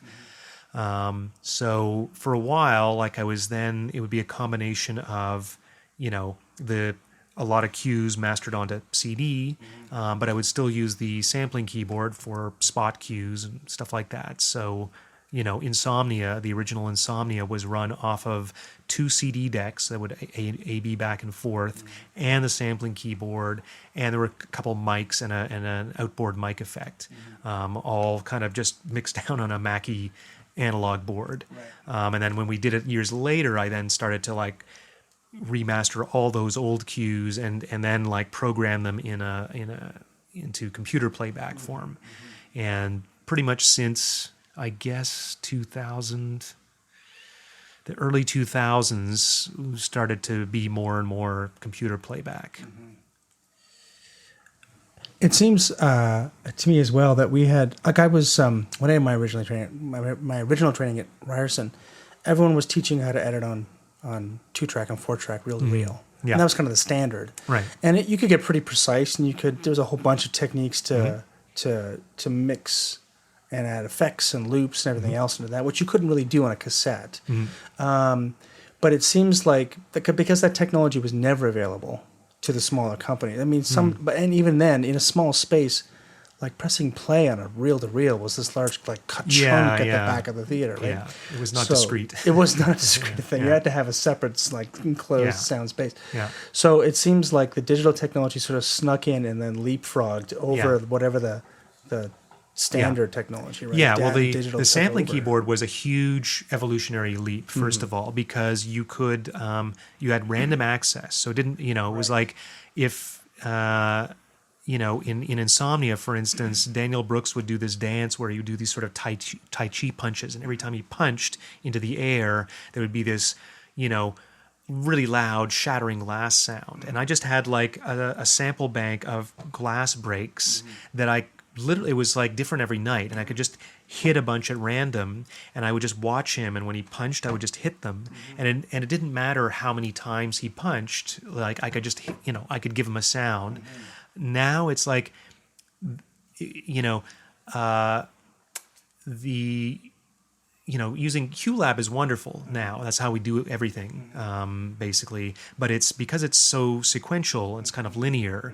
So for a while, like it would be a combination of, a lot of cues mastered onto CD, but I would still use the sampling keyboard for spot cues and stuff like that. So, Insomnia, the original Insomnia, was run off of 2 CD decks that would A/B back and forth, and the sampling keyboard, and there were a couple mics and an outboard mic effect, all kind of just mixed down on a Mackie analog board. And then when we did it years later, I then started to like remaster all those old cues and then like program them into computer playback form. And pretty much since, I guess, 2000, the early 2000s, started to be more and more computer playback. It seems to me as well that we had, like I was, when I had my original training at Ryerson, everyone was teaching how to edit on 2-track and 4-track reel to reel. Yeah. And that was kind of the standard. Right. And you could get pretty precise, and there was a whole bunch of techniques to mix and add effects and loops and everything else into that, which you couldn't really do on a cassette. But it seems like, because that technology was never available to the smaller company. I mean, and even then, in a small space like pressing play on a reel-to-reel was this large like chunk at the back of the theater, right? Yeah, it was not So discreet. It was not a discrete thing. You yeah. had to have a separate, like, enclosed Yeah. sound space. Yeah. So it seems like the digital technology sort of snuck in and then leapfrogged over Yeah. whatever the standard technology, right? Yeah, well, Digital the took sampling over. keyboard was a huge evolutionary leap, first of all, because you could, you had random access. So it didn't, it was like if, in Insomnia, for instance, Daniel Brooks would do this dance where he would do these sort of Tai Chi punches. And every time he punched into the air, there would be this, really loud shattering glass sound. And I just had like a sample bank of glass breaks that I literally, it was like different every night, and I could just hit a bunch at random, and I would just watch him, and when he punched, I would just hit them, and it didn't matter how many times he punched, like I could just hit, I could give him a sound. Now it's like, using QLab is wonderful now. That's how we do everything, basically. But it's because it's so sequential, it's kind of linear.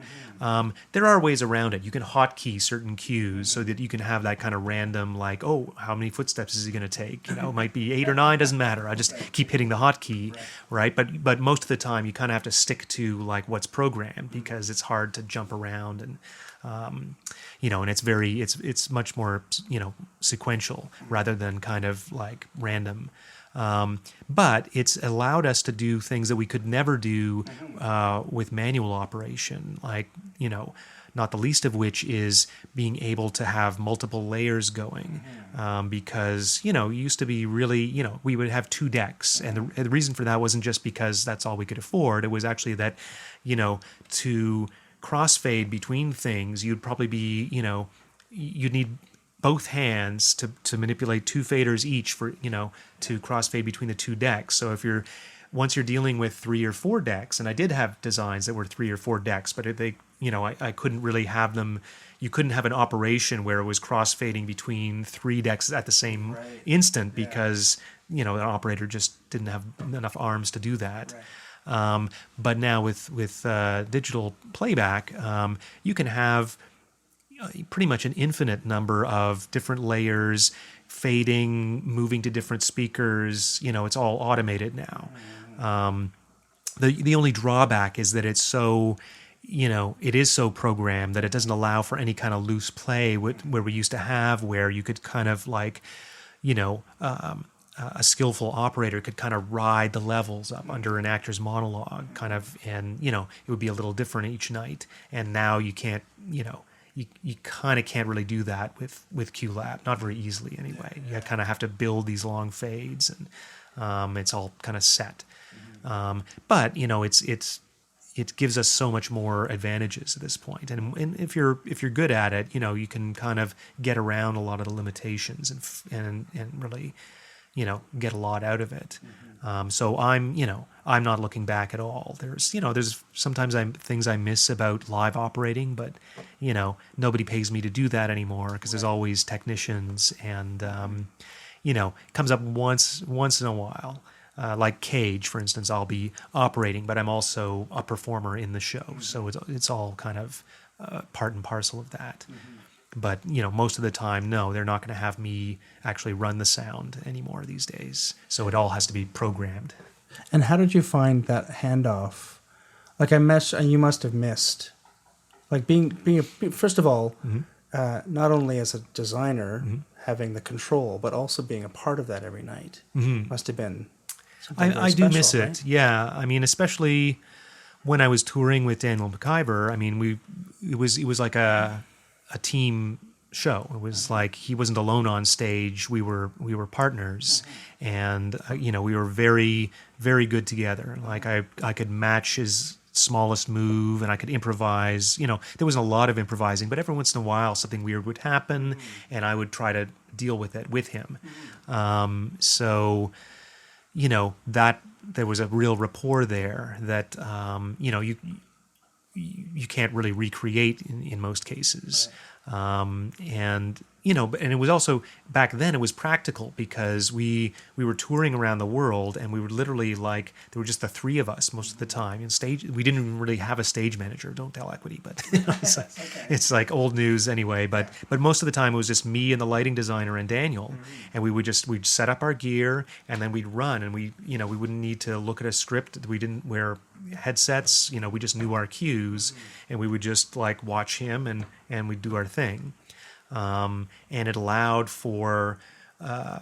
There are ways around it. You can hotkey certain cues so that you can have that kind of random, like, oh, how many footsteps is he going to take? It might be 8 or 9, doesn't matter. I just keep hitting the hotkey, right? But most of the time, you kind of have to stick to like what's programmed because it's hard to jump around and. And it's much more, sequential rather than kind of like random. But it's allowed us to do things that we could never do with manual operation, like, not the least of which is being able to have multiple layers going. Because, it used to be really, we would have 2 decks. And the reason for that wasn't just because that's all we could afford. It was actually that, to crossfade between things, you'd probably be, you'd need both hands to manipulate 2 faders each for, to crossfade between the 2 decks. So if once you're dealing with 3 or 4 decks, and I did have designs that were 3 or 4 decks, but I couldn't really have them. You couldn't have an operation where it was crossfading between 3 decks at the same instant because, an operator just didn't have enough arms to do that. Right. But now with digital playback, you can have pretty much an infinite number of different layers, fading, moving to different speakers. It's all automated now. The only drawback is that it's so, it is so programmed that it doesn't allow for any kind of loose play where we used to have, where you could kind of like, a skillful operator could kind of ride the levels up under an actor's monologue, kind of, and it would be a little different each night. And now you can't, you kind of can't really do that with QLab, not very easily anyway. You kind of have to build these long fades, and it's all kind of set. But it gives us so much more advantages at this point. And if you're good at it, you can kind of get around a lot of the limitations and really, get a lot out of it. So I'm not looking back at all. There's sometimes things I miss about live operating, but, nobody pays me to do that anymore because there's always technicians and, it comes up once in a while. Like Cage, for instance, I'll be operating, but I'm also a performer in the show. So it's all kind of part and parcel of that. But, most of the time, no, they're not going to have me actually run the sound anymore these days. So it all has to be programmed. And how did you find that handoff? Like you must have missed, like first of all, not only as a designer, having the control, but also being a part of that every night must have been something very I do special, miss right? it. Yeah. I mean, especially when I was touring with Daniel McIver, I mean, it was like a team show. It was like he wasn't alone on stage. We were partners, and we were very, very good together. Like I could match his smallest move, and I could improvise. There wasn't a lot of improvising, but every once in a while something weird would happen, and I would try to deal with it with him. So that there was a real rapport there that you can't really recreate in most cases. And and it was also back then it was practical because we were touring around the world and we were literally like there were just the three of us most of the time. In stage, we didn't even really have a stage manager. Don't tell Equity, but it's like old news anyway. But most of the time it was just me and the lighting designer and Daniel, and we'd set up our gear and then we'd run, and we wouldn't need to look at a script. We didn't wear headsets. We just knew our cues, and we would just like watch him and we'd do our thing. And it allowed for, a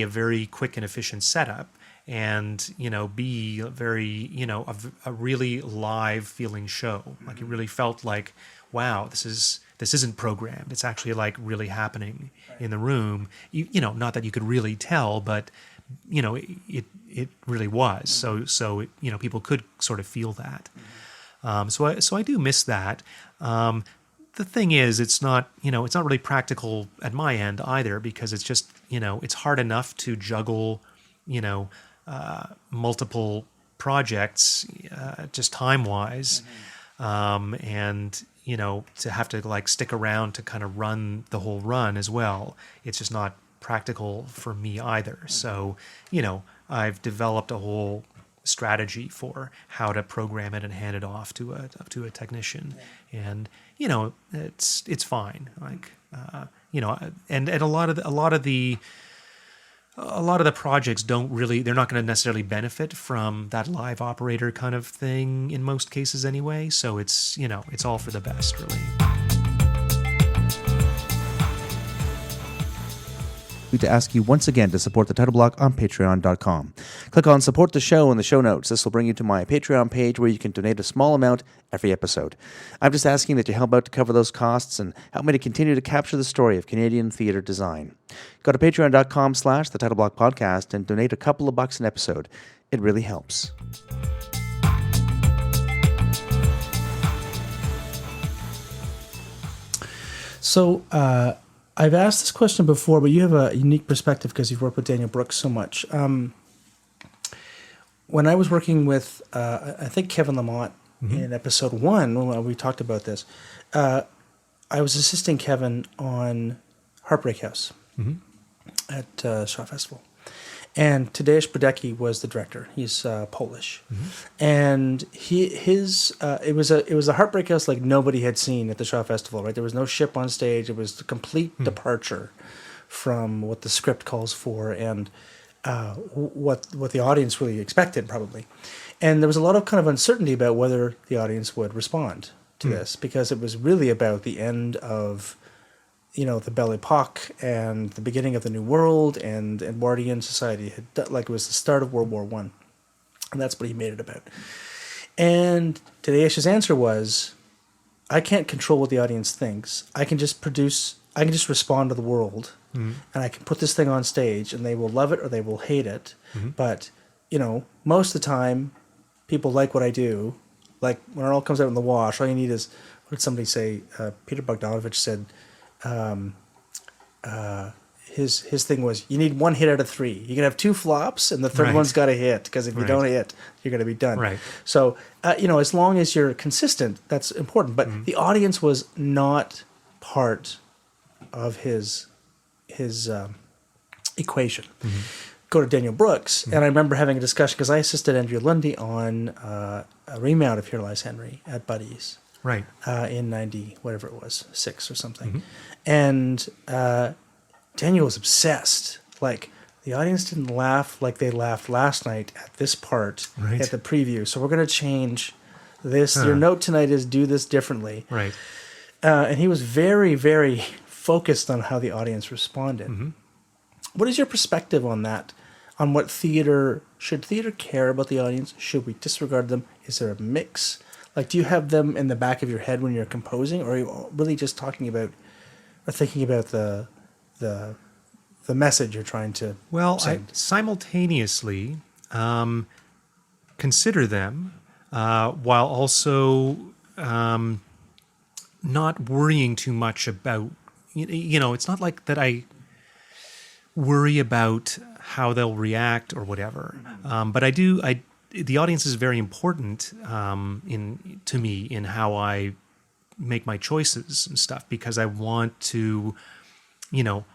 very quick and efficient setup, and, B, a very, a really live feeling show. Like it really felt like, wow, this isn't programmed. It's actually like really happening in the room. Not that you could really tell, but, it really was. So people could sort of feel that. So I do miss that. The thing is, it's not really practical at my end either, because it's just, it's hard enough to juggle, multiple projects, just time-wise, and, to have to like stick around to kind of run the whole run as well. It's just not practical for me either. So, I've developed a whole strategy for how to program it and hand it off to a technician, and it's fine. Like and a lot of the projects they're not going to necessarily benefit from that live operator kind of thing in most cases anyway. So it's it's all for the best, really. To ask you once again to support the Title Block on patreon.com. Click on support the show in the show notes. This will bring you to my Patreon page where you can donate a small amount every episode. I'm just asking that you help out to cover those costs and help me to continue to capture the story of Canadian theatre design. Go to patreon.com/the Title Block podcast and donate a couple of bucks an episode. It really helps. So, I've asked this question before, but you have a unique perspective because you've worked with Daniel Brooks so much. When I was working with, I think, Kevin Lamont in episode 1, when we talked about this, I was assisting Kevin on Heartbreak House at Shaw Festival. And Tadeusz Brodecki was the director. He's Polish, and it was a Heartbreak House like nobody had seen at the Shaw Festival. Right, there was no ship on stage. It was a complete departure from what the script calls for and what the audience really expected, probably. And there was a lot of kind of uncertainty about whether the audience would respond to this, because it was really about the end of the Belle Epoque and the beginning of the New World, and Edwardian society it was the start of World War I, and that's what he made it about. And Tadeusz's answer was, I can't control what the audience thinks. I can just respond to the world, and I can put this thing on stage, and they will love it or they will hate it. But most of the time, people like what I do. Like when it all comes out in the wash, all you need is, what did somebody say? Peter Bogdanovich said. His thing was, you need one hit out of 3. You can have 2 flops, and the third one's got to hit, because if you don't hit, you're going to be done. Right. So, as long as you're consistent, that's important. But the audience was not part of his equation. Go to Daniel Brooks, and I remember having a discussion, because I assisted Andrea Lundy on a remount of Here Lies Henry at Buddy's. Right. In 90, whatever it was, 6 or something. And Daniel was obsessed. Like, the audience didn't laugh like they laughed last night at this part at the preview. So we're going to change this. Your note tonight is do this differently. Right. And he was very, very focused on how the audience responded. What is your perspective on that? On what should theater care about the audience? Should we disregard them? Is there a mix? Like, do you have them in the back of your head when you're composing, or are you really just talking about or thinking about the message you're trying to send? I simultaneously consider them while also not worrying too much about, it's not like that I worry about how they'll react or whatever. But the audience is very important to me in how I make my choices and stuff, because I want to you know,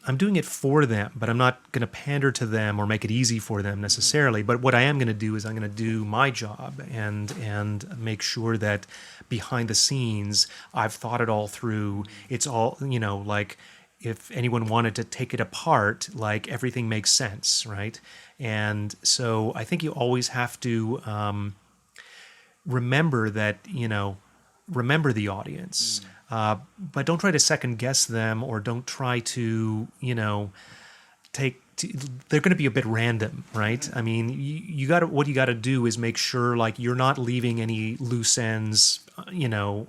I'm doing it for them, but I'm not going to pander to them or make it easy for them necessarily. But what I am going to do is I'm going to do my job and make sure that behind the scenes I've thought it all through. It's all, you know, like if anyone wanted to take it apart, like everything makes sense, right? And so I think you always have to remember that, you know, remember the audience. But don't try to second guess them, or don't try to, you know, they're going to be a bit random, right? I mean, what you got to do is make sure like you're not leaving any loose ends, you know,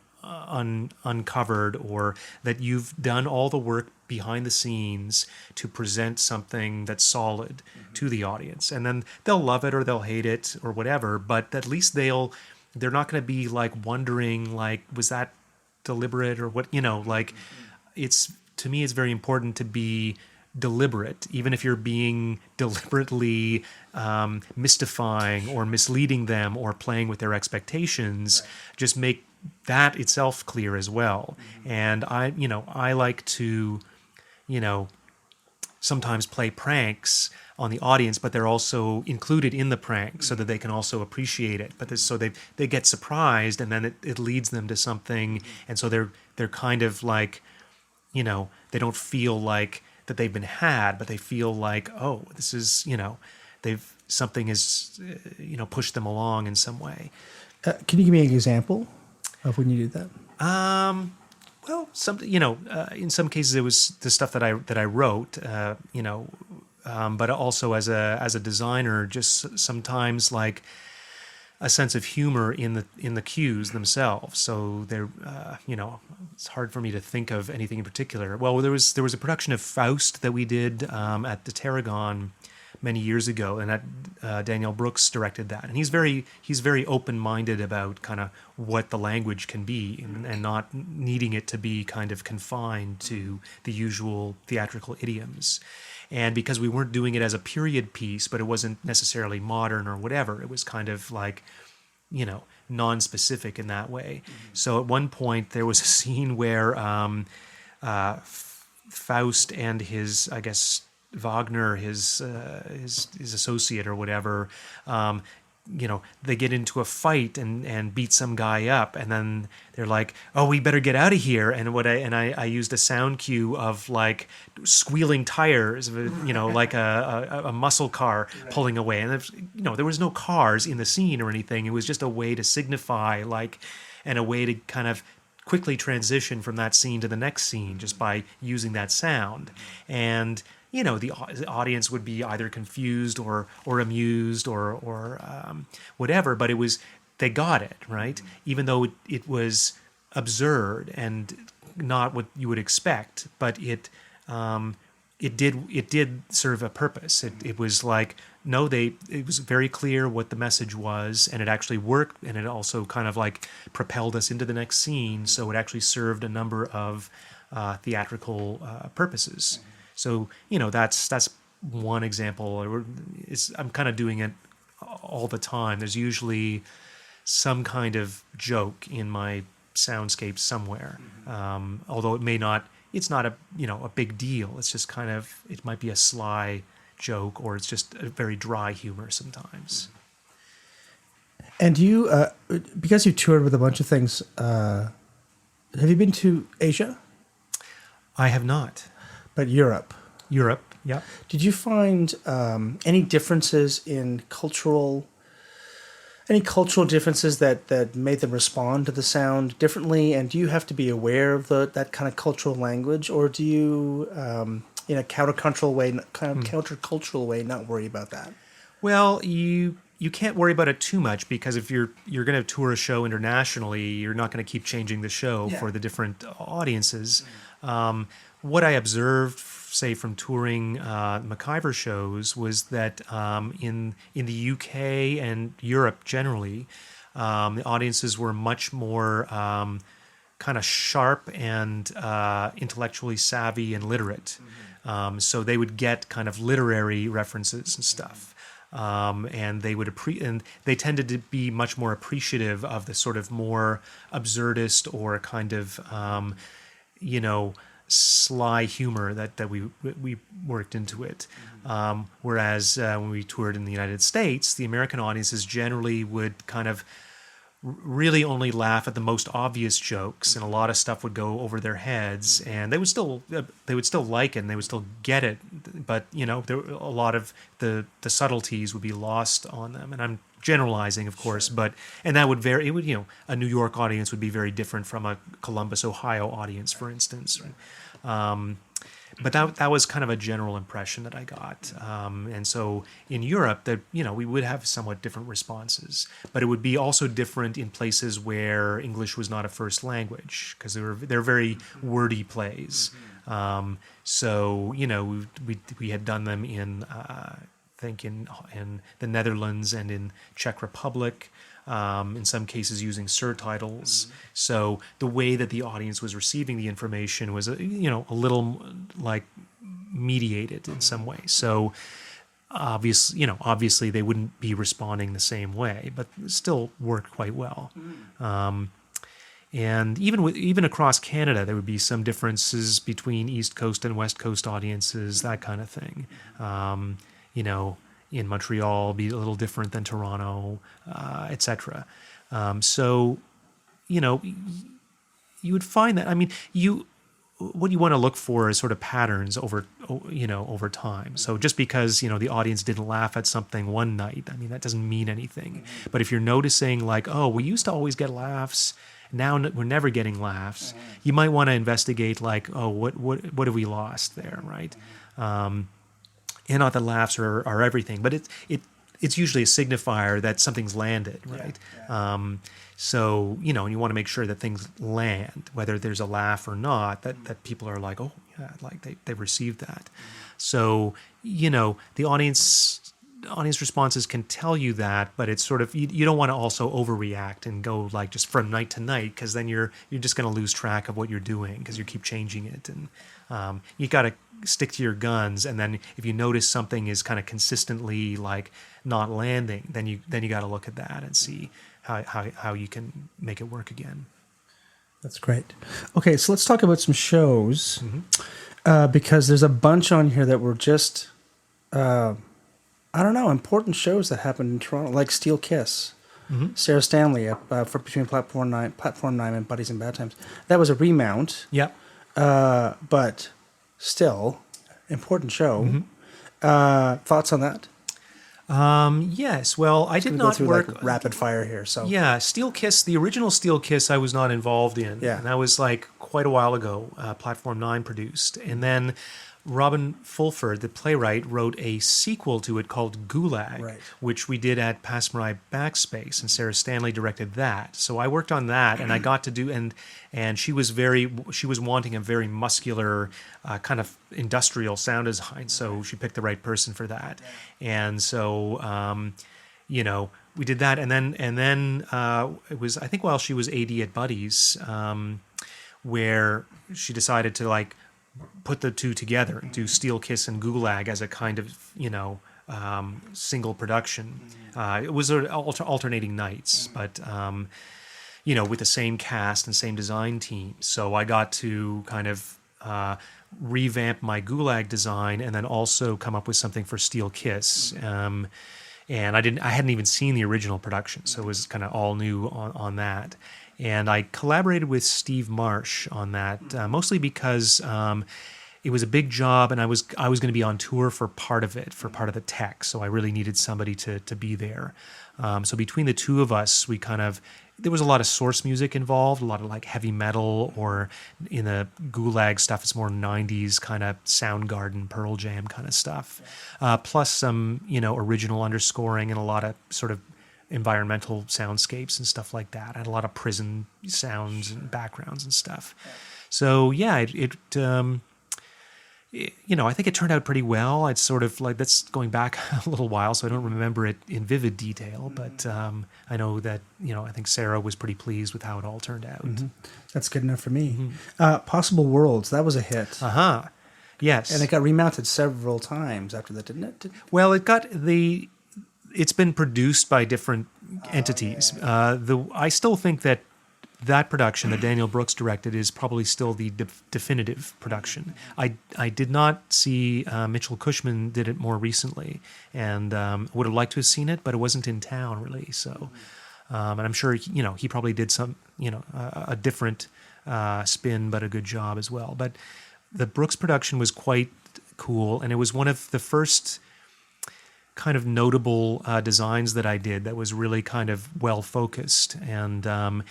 uncovered, or that you've done all the work behind the scenes to present something that's solid to the audience. And then they'll love it or they'll hate it or whatever, but at least they're not going to be like wondering like, was that deliberate or what, you know, like to me it's very important to be deliberate, even if you're being deliberately mystifying or misleading them or playing with their expectations. Just make that itself clear as well. And I like to, you know, sometimes play pranks on the audience, but they're also included in the prank so that they can also appreciate it. But so they get surprised, and then it leads them to something, and so they're kind of like, you know, they don't feel like that they've been had, but they feel like, oh, this is, you know, something has, you know, pushed them along in some way. Can you give me an example of when you did that? Well, you know, in some cases it was the stuff that I wrote, you know, but also as a designer, just sometimes like a sense of humor in the cues themselves. So they're, you know, it's hard for me to think of anything in particular. Well, there was a production of Faust that we did at the Tarragon many years ago, and that Daniel Brooks directed that, and he's very open-minded about kind of what the language can be, and not needing it to be kind of confined to the usual theatrical idioms. And because we weren't doing it as a period piece, but it wasn't necessarily modern or whatever, it was kind of like, you know, non-specific in that way. So at one point there was a scene where Faust and his, I guess, Wagner, his associate or whatever, you know, they get into a fight and beat some guy up, and then they're like, "Oh, we better get out of here." And I used a sound cue of like squealing tires, you know, like a muscle car pulling away. And you know, there was no cars in the scene or anything. It was just a way to signify like, and a way to kind of quickly transition from that scene to the next scene just by using that sound. And you know, the audience would be either confused or amused or whatever, but they got it, right? Even though it was absurd and not what you would expect, but it did serve a purpose. It was like, no, it was very clear what the message was, and it actually worked, and it also kind of like propelled us into the next scene, so it actually served a number of theatrical purposes. So, you know, that's one example. I'm kind of doing it all the time. There's usually some kind of joke in my soundscape somewhere, although it's not a big deal. It's just kind of, it might be a sly joke, or it's just a very dry humor sometimes. And you, because you toured with a bunch of things, have you been to Asia? I have not. But Europe, yeah. Did you find any differences in any cultural differences that made them respond to the sound differently? And do you have to be aware of that kind of cultural language, or do you, in a countercultural way, not worry about that? Well, you can't worry about it too much, because if you're going to tour a show internationally, you're not going to keep changing the show for the different audiences. What I observed, say, from touring MacIver shows, was that in the UK and Europe generally, the audiences were much more kind of sharp and intellectually savvy and literate. So they would get kind of literary references and stuff. And they tended to be much more appreciative of the sort of more absurdist or kind of, you know, sly humor that we worked into it. Whereas when we toured in the United States, the American audiences generally would kind of really only laugh at the most obvious jokes, and a lot of stuff would go over their heads, and they would still like it and they would still get it, but a lot of the subtleties would be lost on them. And I'm generalizing, of course, and that would vary. It would, a New York audience would be very different from a Columbus, Ohio audience, for instance. But that was kind of a general impression that I got. And so in Europe, that we would have somewhat different responses, but it would be also different in places where English was not a first language, because they're very wordy plays. So we had done them in I think in the Netherlands and in Czech Republic. In some cases using surtitles. So the way that the audience was receiving the information was, a little like mediated in some way. So obviously they wouldn't be responding the same way, but still worked quite well. And even across Canada, there would be some differences between East Coast and West Coast audiences, that kind of thing. In Montreal, be a little different than Toronto, etc. So, you would find that. I mean, what you want to look for is sort of patterns over time. So just because the audience didn't laugh at something one night, I mean, that doesn't mean anything. But if you're noticing, like, oh, we used to always get laughs, now we're never getting laughs, you might want to investigate, like, oh, what have we lost there, right? And not that laughs are everything, but it's usually a signifier that something's landed, right? So, and you want to make sure that things land, whether there's a laugh or not, that people are like, oh, yeah, like they've received that. So, the audience responses can tell you that, but it's sort of, you don't want to also overreact and go like just from night to night, because then you're just going to lose track of what you're doing because you keep changing it. And you got to stick to your guns, and then if you notice something is kind of consistently like not landing, then you got to look at that and see how you can make it work again. That's great. Okay, so let's talk about some shows, because there's a bunch on here that were just important shows that happened in Toronto, like Steel Kiss. Sarah Stanley for between Platform 9 and Buddies in Bad Times. That was a remount. Yeah. But still, important show. Thoughts on that? Yes. Well, I did not work like rapid fire here. So yeah, Steel Kiss, the original Steel Kiss, I was not involved in. Yeah, and that was like quite a while ago. Platform 9 produced, and then Robin Fulford, the playwright, wrote a sequel to it called Gulag, which we did at Passmarai Backspace, and Sarah Stanley directed that. So I worked on that, and I got to do, and she was wanting a very muscular kind of industrial sound design, so she picked the right person for that. And so, we did that, and then it was, I think, while she was AD at Buddies, where she decided to like put the two together, do Steel Kiss and Gulag as a kind of, single production. It was alternating nights, but, with the same cast and same design team. So I got to kind of revamp my Gulag design and then also come up with something for Steel Kiss. And I hadn't even seen the original production, so it was kind of all new on that. And I collaborated with Steve Marsh on that, mostly because it was a big job, and I was going to be on tour for part of it, for part of the tech. So I really needed somebody to be there. So between the two of us, there was a lot of source music involved, a lot of like heavy metal, or in the Gulag stuff, it's more 90s kind of Soundgarden, Pearl Jam kind of stuff. Plus some, original underscoring and a lot of sort of environmental soundscapes and stuff like that. I had a lot of prison sounds and backgrounds and stuff. So yeah, I think it turned out pretty well. It's sort of like, that's going back a little while, so I don't remember it in vivid detail, but I know that, I think Sarah was pretty pleased with how it all turned out. That's good enough for me. Possible Worlds, that was a hit. Yes. And it got remounted several times after that, didn't it? Well, it's been produced by different entities. I still think that that production that Daniel Brooks directed is probably still the definitive production. I did not see Mitchell Cushman did it more recently, and would have liked to have seen it, but it wasn't in town really. So, and I'm sure he probably did some a different spin, but a good job as well. But the Brooks production was quite cool, and it was one of the first kind of notable designs that I did that was really kind of well focused, and I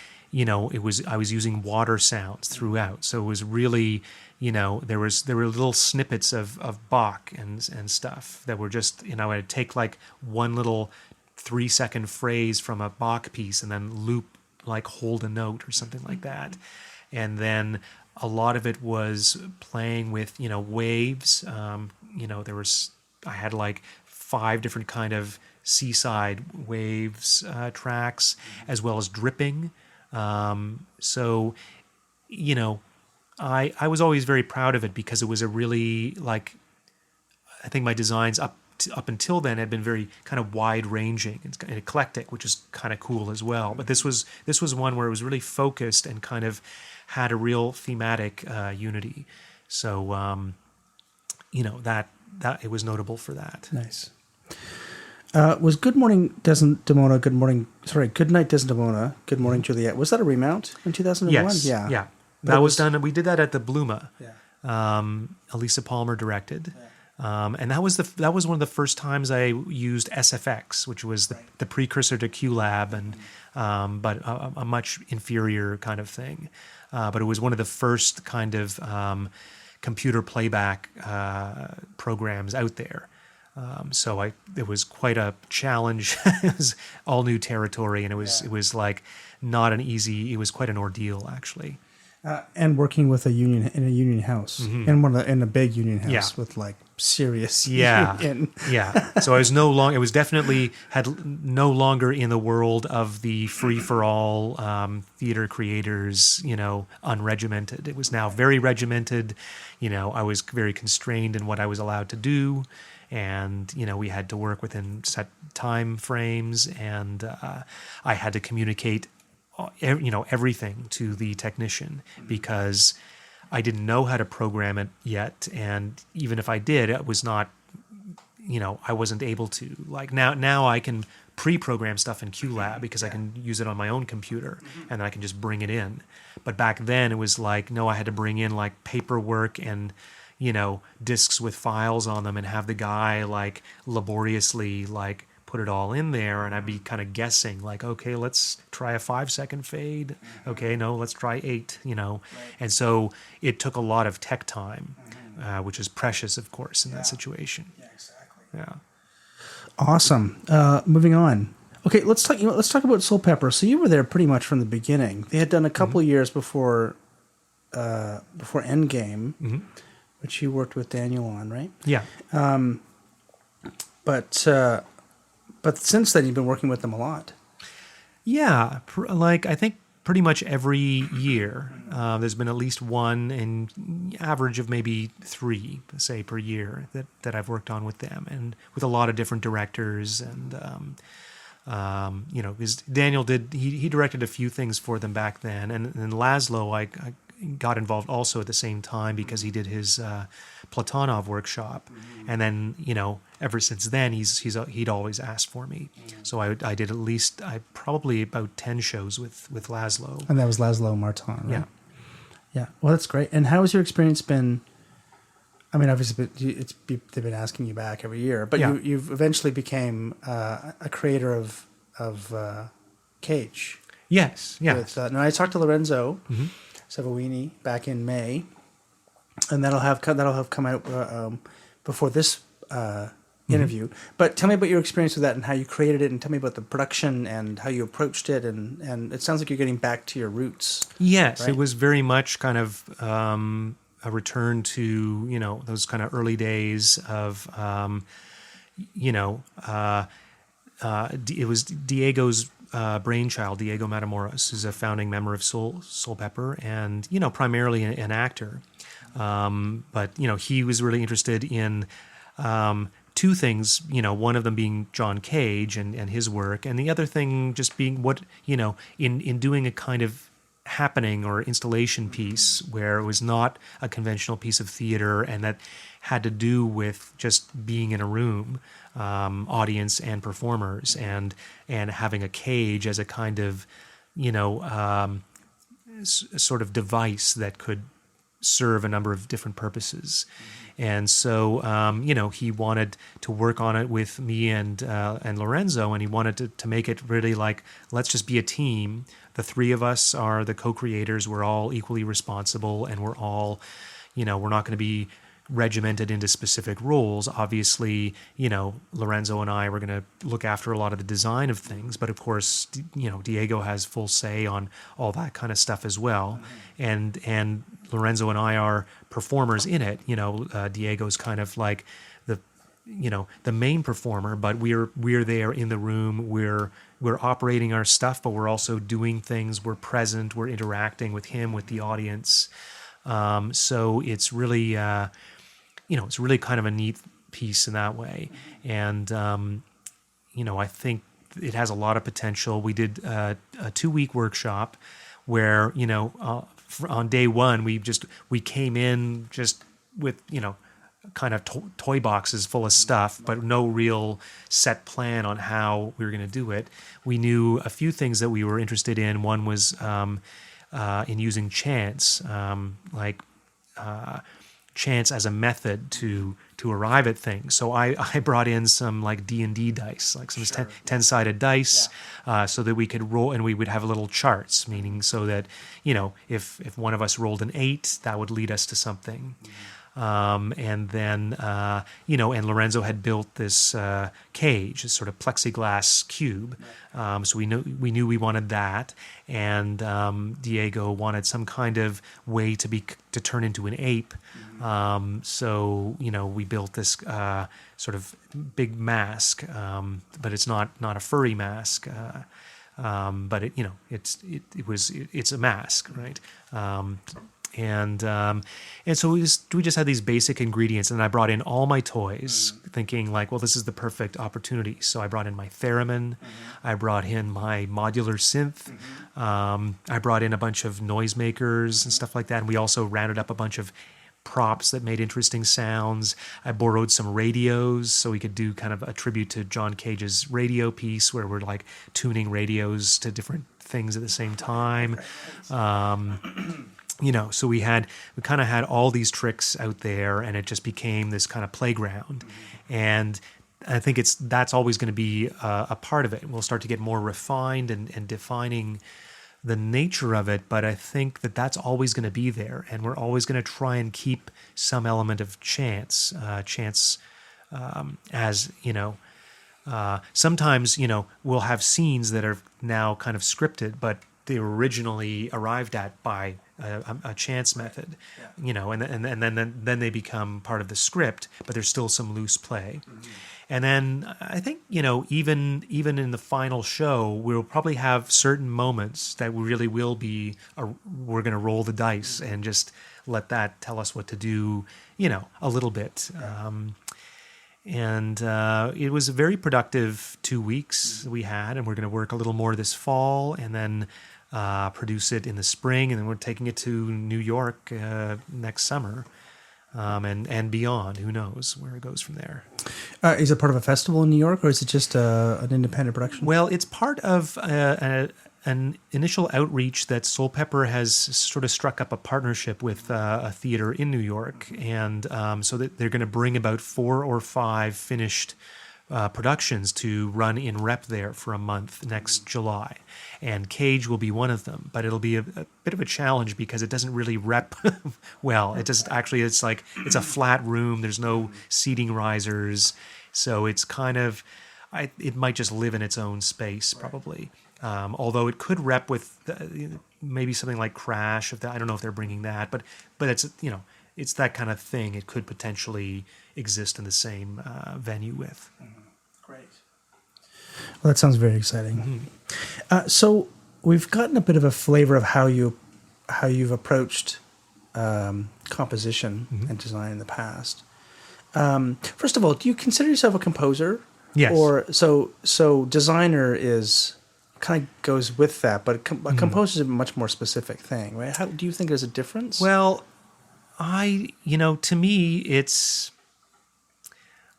was using water sounds throughout, so it was really there were little snippets of Bach and stuff that were just I'd take like one little 3-second phrase from a Bach piece and then loop like hold a note or something like that, and then a lot of it was playing with waves. I had like 5 different kind of seaside waves tracks, as well as dripping. So, I was always very proud of it because it was a really I think my designs up until then had been very kind of wide ranging and eclectic, which is kind of cool as well. But this was one where it was really focused and kind of had a real thematic unity. So, that it was notable for that. Nice. Was Good Morning Desdemona, Good Night Desdemona, Good Morning Juliet, was that a remount in 2001? Yes. Yeah. That was done. We did that at the Bluma. Yeah. Elisa Palmer directed. And that was one of the first times I used SFX, which was the precursor to QLab, and but a much inferior kind of thing. But it was one of the first kind of computer playback programs out there. So it was quite a challenge. It was all new territory, and it was like not an easy. It was quite an ordeal, actually. And working with a union house, in a big union house with like serious union. So I was it was definitely had no longer in the world of the free for all theater creators, unregimented. It was now very regimented. I was very constrained in what I was allowed to do. And, we had to work within set time frames, and I had to communicate, everything to the technician because I didn't know how to program it yet. And even if I did, it was not, I wasn't able to. Like now I can pre-program stuff in QLab because I can use it on my own computer and I can just bring it in. But back then it was like, no, I had to bring in like paperwork and discs with files on them and have the guy like laboriously like put it all in there, and I'd be kind of guessing like, okay, let's try a 5-second fade. Okay, no, let's try 8, And so it took a lot of tech time, which is precious, of course, in that situation. Yeah, exactly. Yeah. Awesome. Moving on. Okay, let's talk about Soul Pepper. So you were there pretty much from the beginning. They had done a couple years before Endgame, which you worked with Daniel on, right? Yeah. But since then, you've been working with them a lot. Yeah, I think pretty much every year there's been at least one, and average of maybe 3, say, per year that I've worked on with them, and with a lot of different directors. And because Daniel he directed a few things for them back then, and Laszlo I got involved also at the same time because he did his Platonov workshop, and then ever since then he'd always asked for me, so I did probably about 10 shows with Laszlo, and that was Laszlo Martin, right? Yeah. Well, that's great. And how has your experience been? I mean, obviously, they've been asking you back every year, but you've eventually became a creator of Cage. Yes. Now I talked to Lorenzo Savouini back in May, and that'll have come out before this interview. But tell me about your experience with that and how you created it, and tell me about the production and how you approached it. And it sounds like you're getting back to your roots. Yes, right? It was very much kind of a return to those kind of early days of it was Diego's brainchild. Diego Matamoros is a founding member of Soul Pepper, and primarily an actor, but he was really interested in 2 things. One of them being John Cage and his work, and the other thing just being what in doing a kind of happening or installation piece where it was not a conventional piece of theater and that had to do with just being in a room, audience and performers, and having a cage as a kind of, sort of device that could serve a number of different purposes. And so, he wanted to work on it with me and Lorenzo, and he wanted to make it really like, let's just be a team. The three of us are the co-creators. We're all equally responsible, and we're all, we're not going to be regimented into specific roles. Obviously, Lorenzo and I were going to look after a lot of the design of things, but of course, Diego has full say on all that kind of stuff as well. And Lorenzo and I are performers in it. Diego's kind of like the main performer, but we're there in the room. We're operating our stuff, but we're also doing things. We're present. We're interacting with him, with the audience. So it's really, it's really kind of a neat piece in that way. And, I think it has a lot of potential. We did a 2-week workshop where, on day one, we came in just with, kind of toy boxes full of stuff, but no real set plan on how we were going to do it. We knew a few things that we were interested in. One was in using chance, chance as a method to arrive at things. So I brought in some like D&D dice, like some 10-sided dice, so that we could roll, and we would have little charts, meaning so that, if one of us rolled an 8, that would lead us to something. And then, and Lorenzo had built this cage, this sort of plexiglass cube. So we knew we wanted that, and Diego wanted some kind of way to turn into an ape. So we built this sort of big mask, but it's not a furry mask. But it's a mask, right? And so we just had these basic ingredients, and I brought in all my toys, thinking like, well, this is the perfect opportunity. So I brought in my theremin, I brought in my modular synth, I brought in a bunch of noisemakers and stuff like that, and we also rounded up a bunch of props that made interesting sounds. I borrowed some radios so we could do kind of a tribute to John Cage's radio piece, where we're like tuning radios to different things at the same time. So we kind of had all these tricks out there, and it just became this kind of playground. And I think that's always going to be a part of it. We'll start to get more refined and defining the nature of it, but I think that's always going to be there, and we're always going to try and keep some element of chance. As sometimes we'll have scenes that are now kind of scripted, but they were originally arrived at by a chance method, and then they become part of the script, but there's still some loose play. And then I think, even in the final show, we'll probably have certain moments that we really will be, we're going to roll the dice and just let that tell us what to do, a little bit. And it was a very productive 2 weeks we had, and we're going to work a little more this fall, and then produce it in the spring, and then we're taking it to New York next summer. And beyond, who knows where it goes from there. Is it part of a festival in New York, or is it just an independent production? Well, it's part of an initial outreach that Soul Pepper has sort of struck up a partnership with a theater in New York, and so that they're going to bring about 4 or 5 finished productions to run in rep there for a month next July. And Cage will be one of them, but it'll be a bit of a challenge because it doesn't really rep well. It just actually, it's a flat room. There's no seating risers. So it's kind of, it might just live in its own space probably. Although it could rep with maybe something like Crash. I don't know if they're bringing that, but it's, it's that kind of thing. It could potentially exist in the same venue with. Great. Well, that sounds very exciting. So we've gotten a bit of a flavor of how you've approached composition and design in the past. First of all, do you consider yourself a composer? Yes. Or so designer is kind of goes with that, but a composer is a much more specific thing, right? How do you think there's a difference? Well, to me,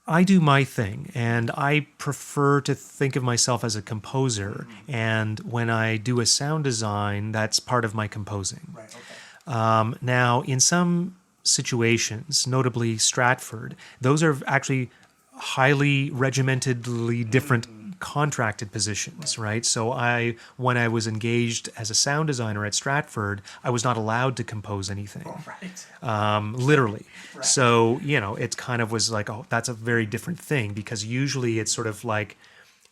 I do my thing, and I prefer to think of myself as a composer. And when I do a sound design, that's part of my composing. Right. Okay. Now, in some situations, notably Stratford, those are actually highly regimentedly different contracted positions, right? So when I was engaged as a sound designer at Stratford, I was not allowed to compose anything. Oh, right. Literally. Right. So, it kind of was like, oh, that's a very different thing, because usually it's sort of like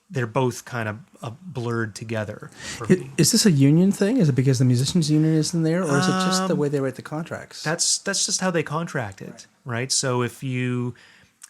they're both kind of blurred together for me. Is this a union thing? Is it because the musicians' union isn't there, or is it just the way they write the contracts? That's just how they contract it, right? So if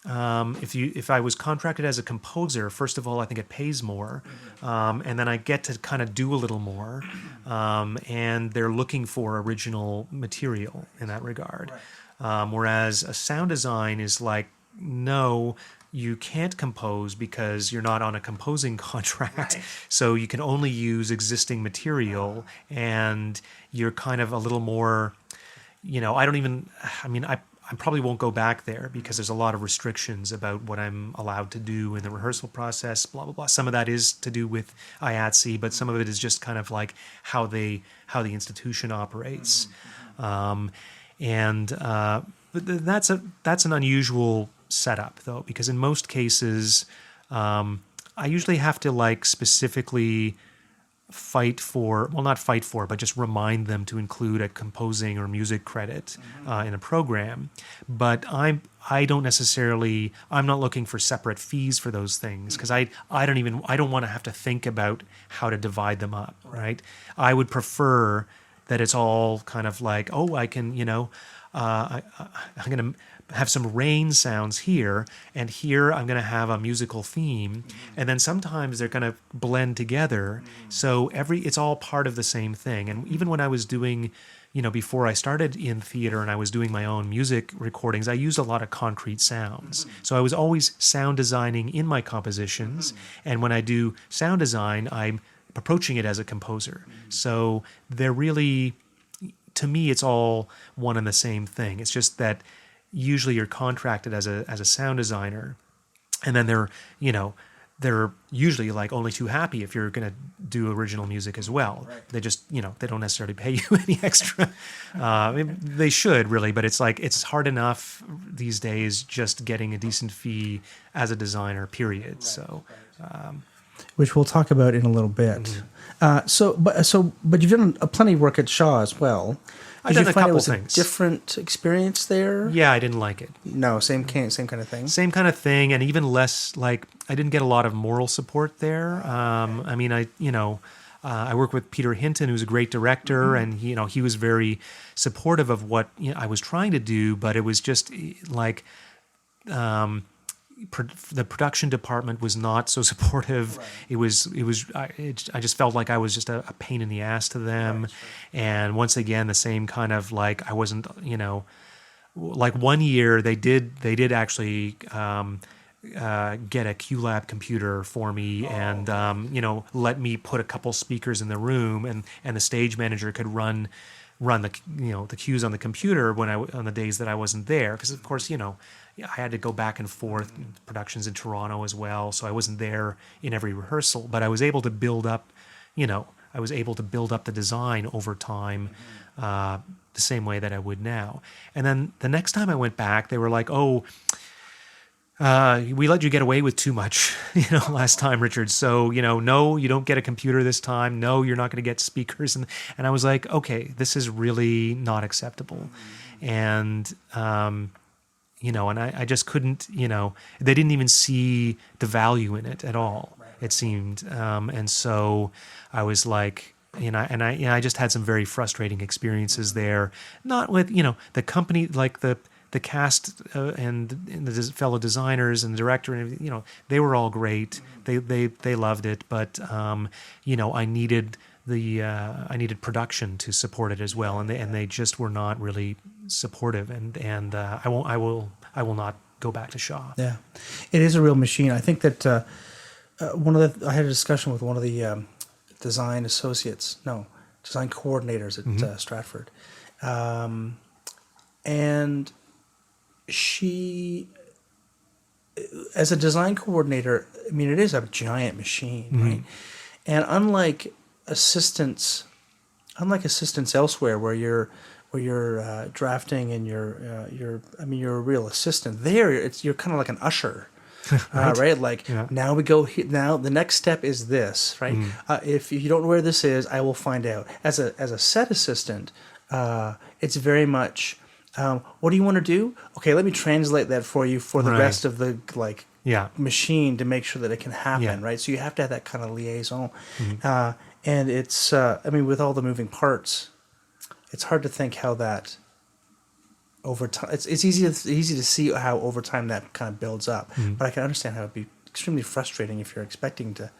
I was contracted as a composer, first of all, I think it pays more, and then I get to kind of do a little more, and they're looking for original material in that regard. Whereas a sound design is like, no, you can't compose because you're not on a composing contract, right. So you can only use existing material, and you're kind of a little more, I probably won't go back there because there's a lot of restrictions about what I'm allowed to do in the rehearsal process, blah, blah, blah. Some of that is to do with IATSE, but some of it is just kind of like how the institution operates. But that's an unusual setup, though, because in most cases, I usually have to specifically but just remind them to include a composing or music credit in a program. But I don't necessarily, I'm not looking for separate fees for those things, because I don't want to have to think about how to divide them up, right? I would prefer that it's all kind of like, oh, I can, I'm going to have some rain sounds here, and here I'm going to have a musical theme, and then sometimes they're going to blend together. So it's all part of the same thing. And even when I was doing, before I started in theater and I was doing my own music recordings, I used a lot of concrete sounds. So I was always sound designing in my compositions, and when I do sound design, I'm approaching it as a composer. So they're really, to me, it's all one and the same thing. It's just that usually you're contracted as a sound designer, and then they're usually only too happy if you're going to do original music as well. Right. They just, they don't necessarily pay you any extra. They should really, but it's hard enough these days just getting a decent fee as a designer, period. Right. So, which we'll talk about in a little bit. But you've done plenty of work at Shaw as well. I've done a couple it was things. A different experience there? Yeah, I didn't like it. No, same kind of thing. Same kind of thing, and even less. I didn't get a lot of moral support there. I work with Peter Hinton, who's a great director, and he was very supportive of what I was trying to do, but it was just the production department was not so supportive. Right. I just felt like I was just a pain in the ass to them. Right. And once again, the same kind of I wasn't, 1 year they did actually get a QLab computer for me and, let me put a couple speakers in the room, and the stage manager could run the the cues on the computer on the days that I wasn't there, because of course I had to go back and forth, productions in Toronto as well, so I wasn't there in every rehearsal, but I was able to build up the design over time, the same way that I would now. And then the next time I went back, they were like, oh, we let you get away with too much, last time, Richard. So, no, you don't get a computer this time. No, you're not going to get speakers. And I was like, okay, this is really not acceptable. And, and I just couldn't, they didn't even see the value in it at all, it seemed. And so I was like, I just had some very frustrating experiences there, not with, the company, the cast and the fellow designers and the director and everything, they were all great. They loved it, but I needed production to support it as well, and they just were not really supportive. And I will not go back to Shaw. Yeah, it is a real machine. I think that I had a discussion with one of the design coordinators at Stratford, and she, as a design coordinator, I mean, it is a giant machine, right? And unlike assistants elsewhere, where you're drafting and you're a real assistant. There, you're kind of like an usher. Right? Like, now we go here. Now the next step is this, right? If you don't know where this is, I will find out. As a set assistant, it's very much, what do you want to do? Okay, let me translate that for you for the rest of the machine to make sure that it can happen, right? So you have to have that kind of liaison. And it's, with all the moving parts, it's hard to think how that over time. It's easy to see how over time that kind of builds up. But I can understand how it'd be extremely frustrating if you're expecting to,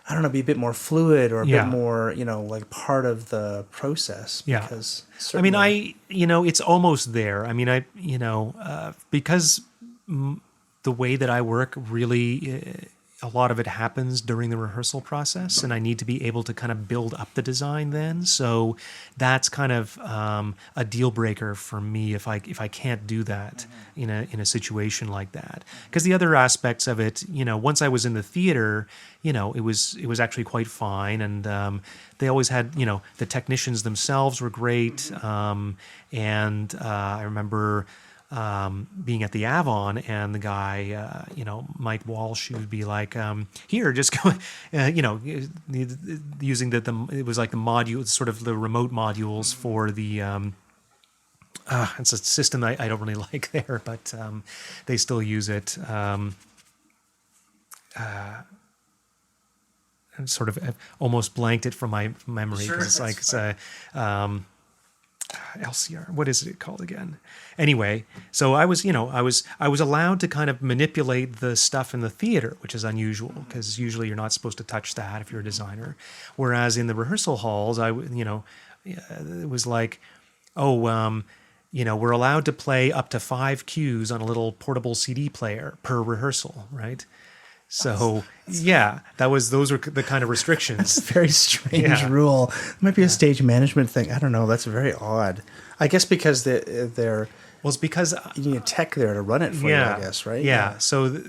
I don't know, be a bit more fluid or a bit more, like part of the process. Because it's almost there. Because the way that I work really. A lot of it happens during the rehearsal process, and I need to be able to kind of build up the design then. So that's kind of a deal breaker for me if I can't do that in a situation like that. Because the other aspects of it, once I was in the theater, it was actually quite fine, and they always had, the technicians themselves were great, and I remember. Being at the Avon, and the guy, Mike Walsh, he would be like, here, just go, using it was like the module, sort of the remote modules for the, it's a system I don't really like there, but they still use it. And sort of almost blanked it from my memory, because it's LCR. What is it called again? Anyway, so I was allowed to kind of manipulate the stuff in the theater, which is unusual because usually you're not supposed to touch that if you're a designer. Whereas in the rehearsal halls, it was like, we're allowed to play up to 5 cues on a little portable CD player per rehearsal, right? So those were the kind of restrictions. That's a very strange rule. It might be a stage management thing. I don't know. That's very odd. I guess because they're it's because you need a tech there to run it for you. I guess, right? Yeah. So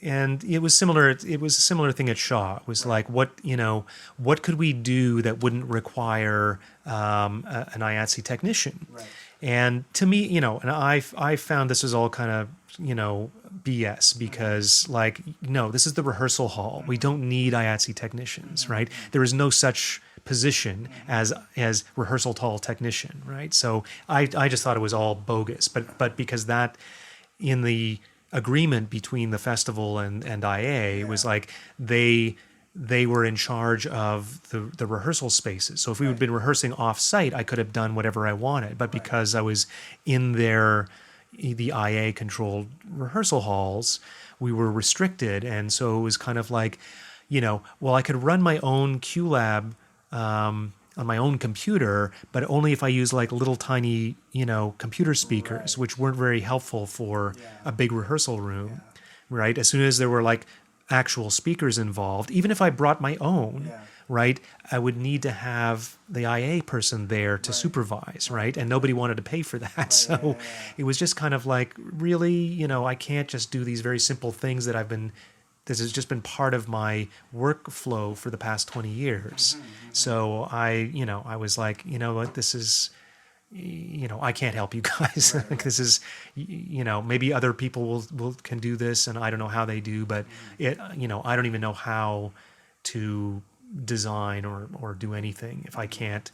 and it was similar. It was a similar thing at Shaw. It was like what could we do that wouldn't require an IATSE technician? Right. And to me, and I found this was all kind of BS because this is the rehearsal hall. We don't need IATSE technicians, right? There is no such position as rehearsal hall technician, right? So I just thought it was all bogus, but because that in the agreement between the festival and IA it was like they were in charge of the rehearsal spaces. So if we had been rehearsing off-site, I could have done whatever I wanted. But because I was in the IA-controlled rehearsal halls, we were restricted. And so it was kind of like, I could run my own QLab on my own computer, but only if I use like little tiny, computer speakers, which weren't very helpful for a big rehearsal room, right? As soon as there were like actual speakers involved, even if I brought my own, right, I would need to have the IA person there to supervise, right? And nobody wanted to pay for that. So it was just kind of like, really, I can't just do these very simple things that this has just been part of my workflow for the past 20 years. So I was like, what, this is, I can't help you guys. This is, maybe other people can do this, and I don't know how they do, but I don't even know how to design or do anything if I can't,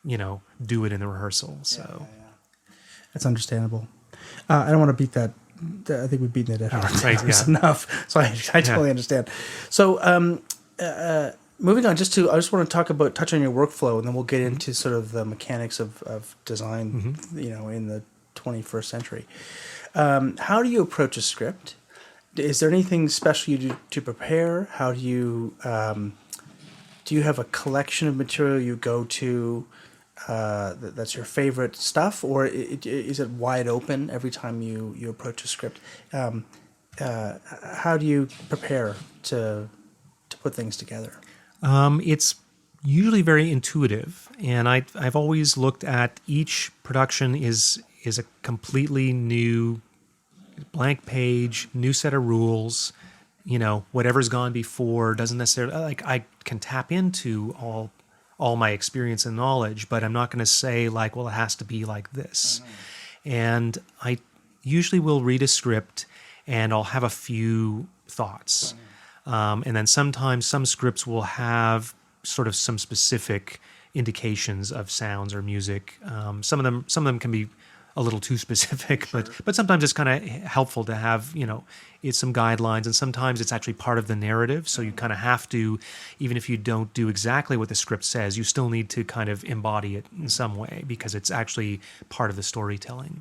do it in the rehearsal. So that's understandable. I don't want to beat that. I think we've beaten it at horse enough. So I totally understand. So moving on, I just want to touch on your workflow, and then we'll get into sort of the mechanics of design, in the 21st century. How do you approach a script? Is there anything special you do to prepare? How do you have a collection of material you go to that's your favorite stuff, or is it wide open every time you approach a script? How do you prepare to put things together? It's usually very intuitive, and I've always looked at each production is a completely new blank page, new set of rules. Whatever's gone before doesn't necessarily, like, I can tap into all my experience and knowledge, but I'm not going to say like, well, it has to be like this. And I usually will read a script and I'll have a few thoughts. And then sometimes some scripts will have sort of some specific indications of sounds or music. Some of them can be a little too specific, but sometimes it's kind of helpful to have, it's some guidelines, and sometimes it's actually part of the narrative. So you kind of have to, even if you don't do exactly what the script says, you still need to kind of embody it in some way because it's actually part of the storytelling.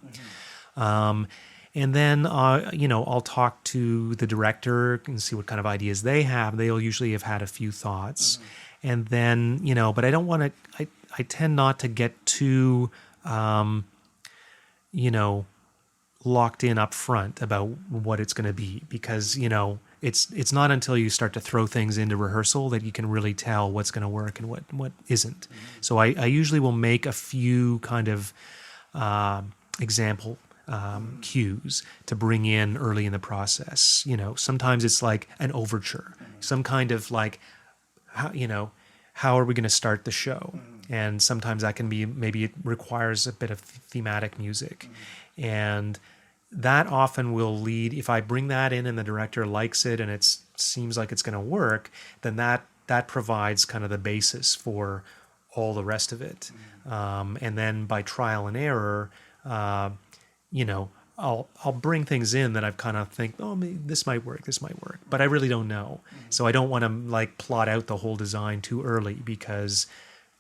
And then, I'll talk to the director and see what kind of ideas they have. They'll usually have had a few thoughts. And then, but I don't want to, I tend not to get too, locked in up front about what it's going to be, because, it's not until you start to throw things into rehearsal that you can really tell what's going to work and what isn't. So I usually will make a few kind of example cues to bring in early in the process. Sometimes it's like an overture, some kind of like, how are we going to start the show? And sometimes that can be, maybe it requires a bit of thematic music. And that often will lead, if I bring that in and the director likes it and it seems like it's going to work, then that provides kind of the basis for all the rest of it. And then by trial and error, I'll bring things in that I've kind of think, oh, maybe this might work, but I really don't know. So I don't want to like plot out the whole design too early, because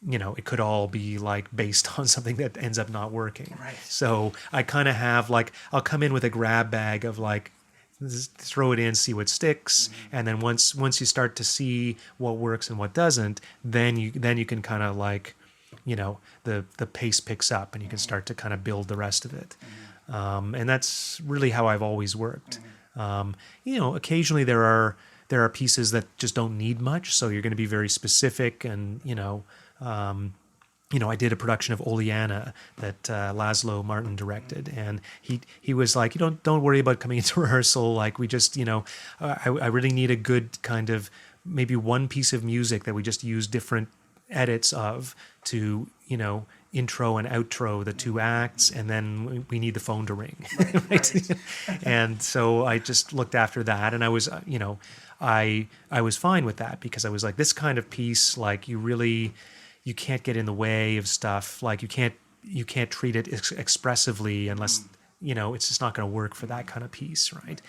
it could all be like based on something that ends up not working. Right. So I kind of have like, I'll come in with a grab bag of like, throw it in, see what sticks, and then once you start to see what works and what doesn't, then you can kind of like, the pace picks up and you can start to kind of build the rest of it. And that's really how I've always worked. Occasionally there are pieces that just don't need much, so you're going to be very specific. And I did a production of Oleana that Laszlo Martin directed, and he was like, don't worry about coming into rehearsal. Like, we just, I really need a good kind of maybe one piece of music that we just use different edits of to, intro and outro the two acts, and then we need the phone to ring. Right. And so I just looked after that, and I was, I was fine with that, because I was like, this kind of piece, like, you can't get in the way of stuff. Like, you can't treat it expressively unless, it's just not going to work for that kind of piece, right?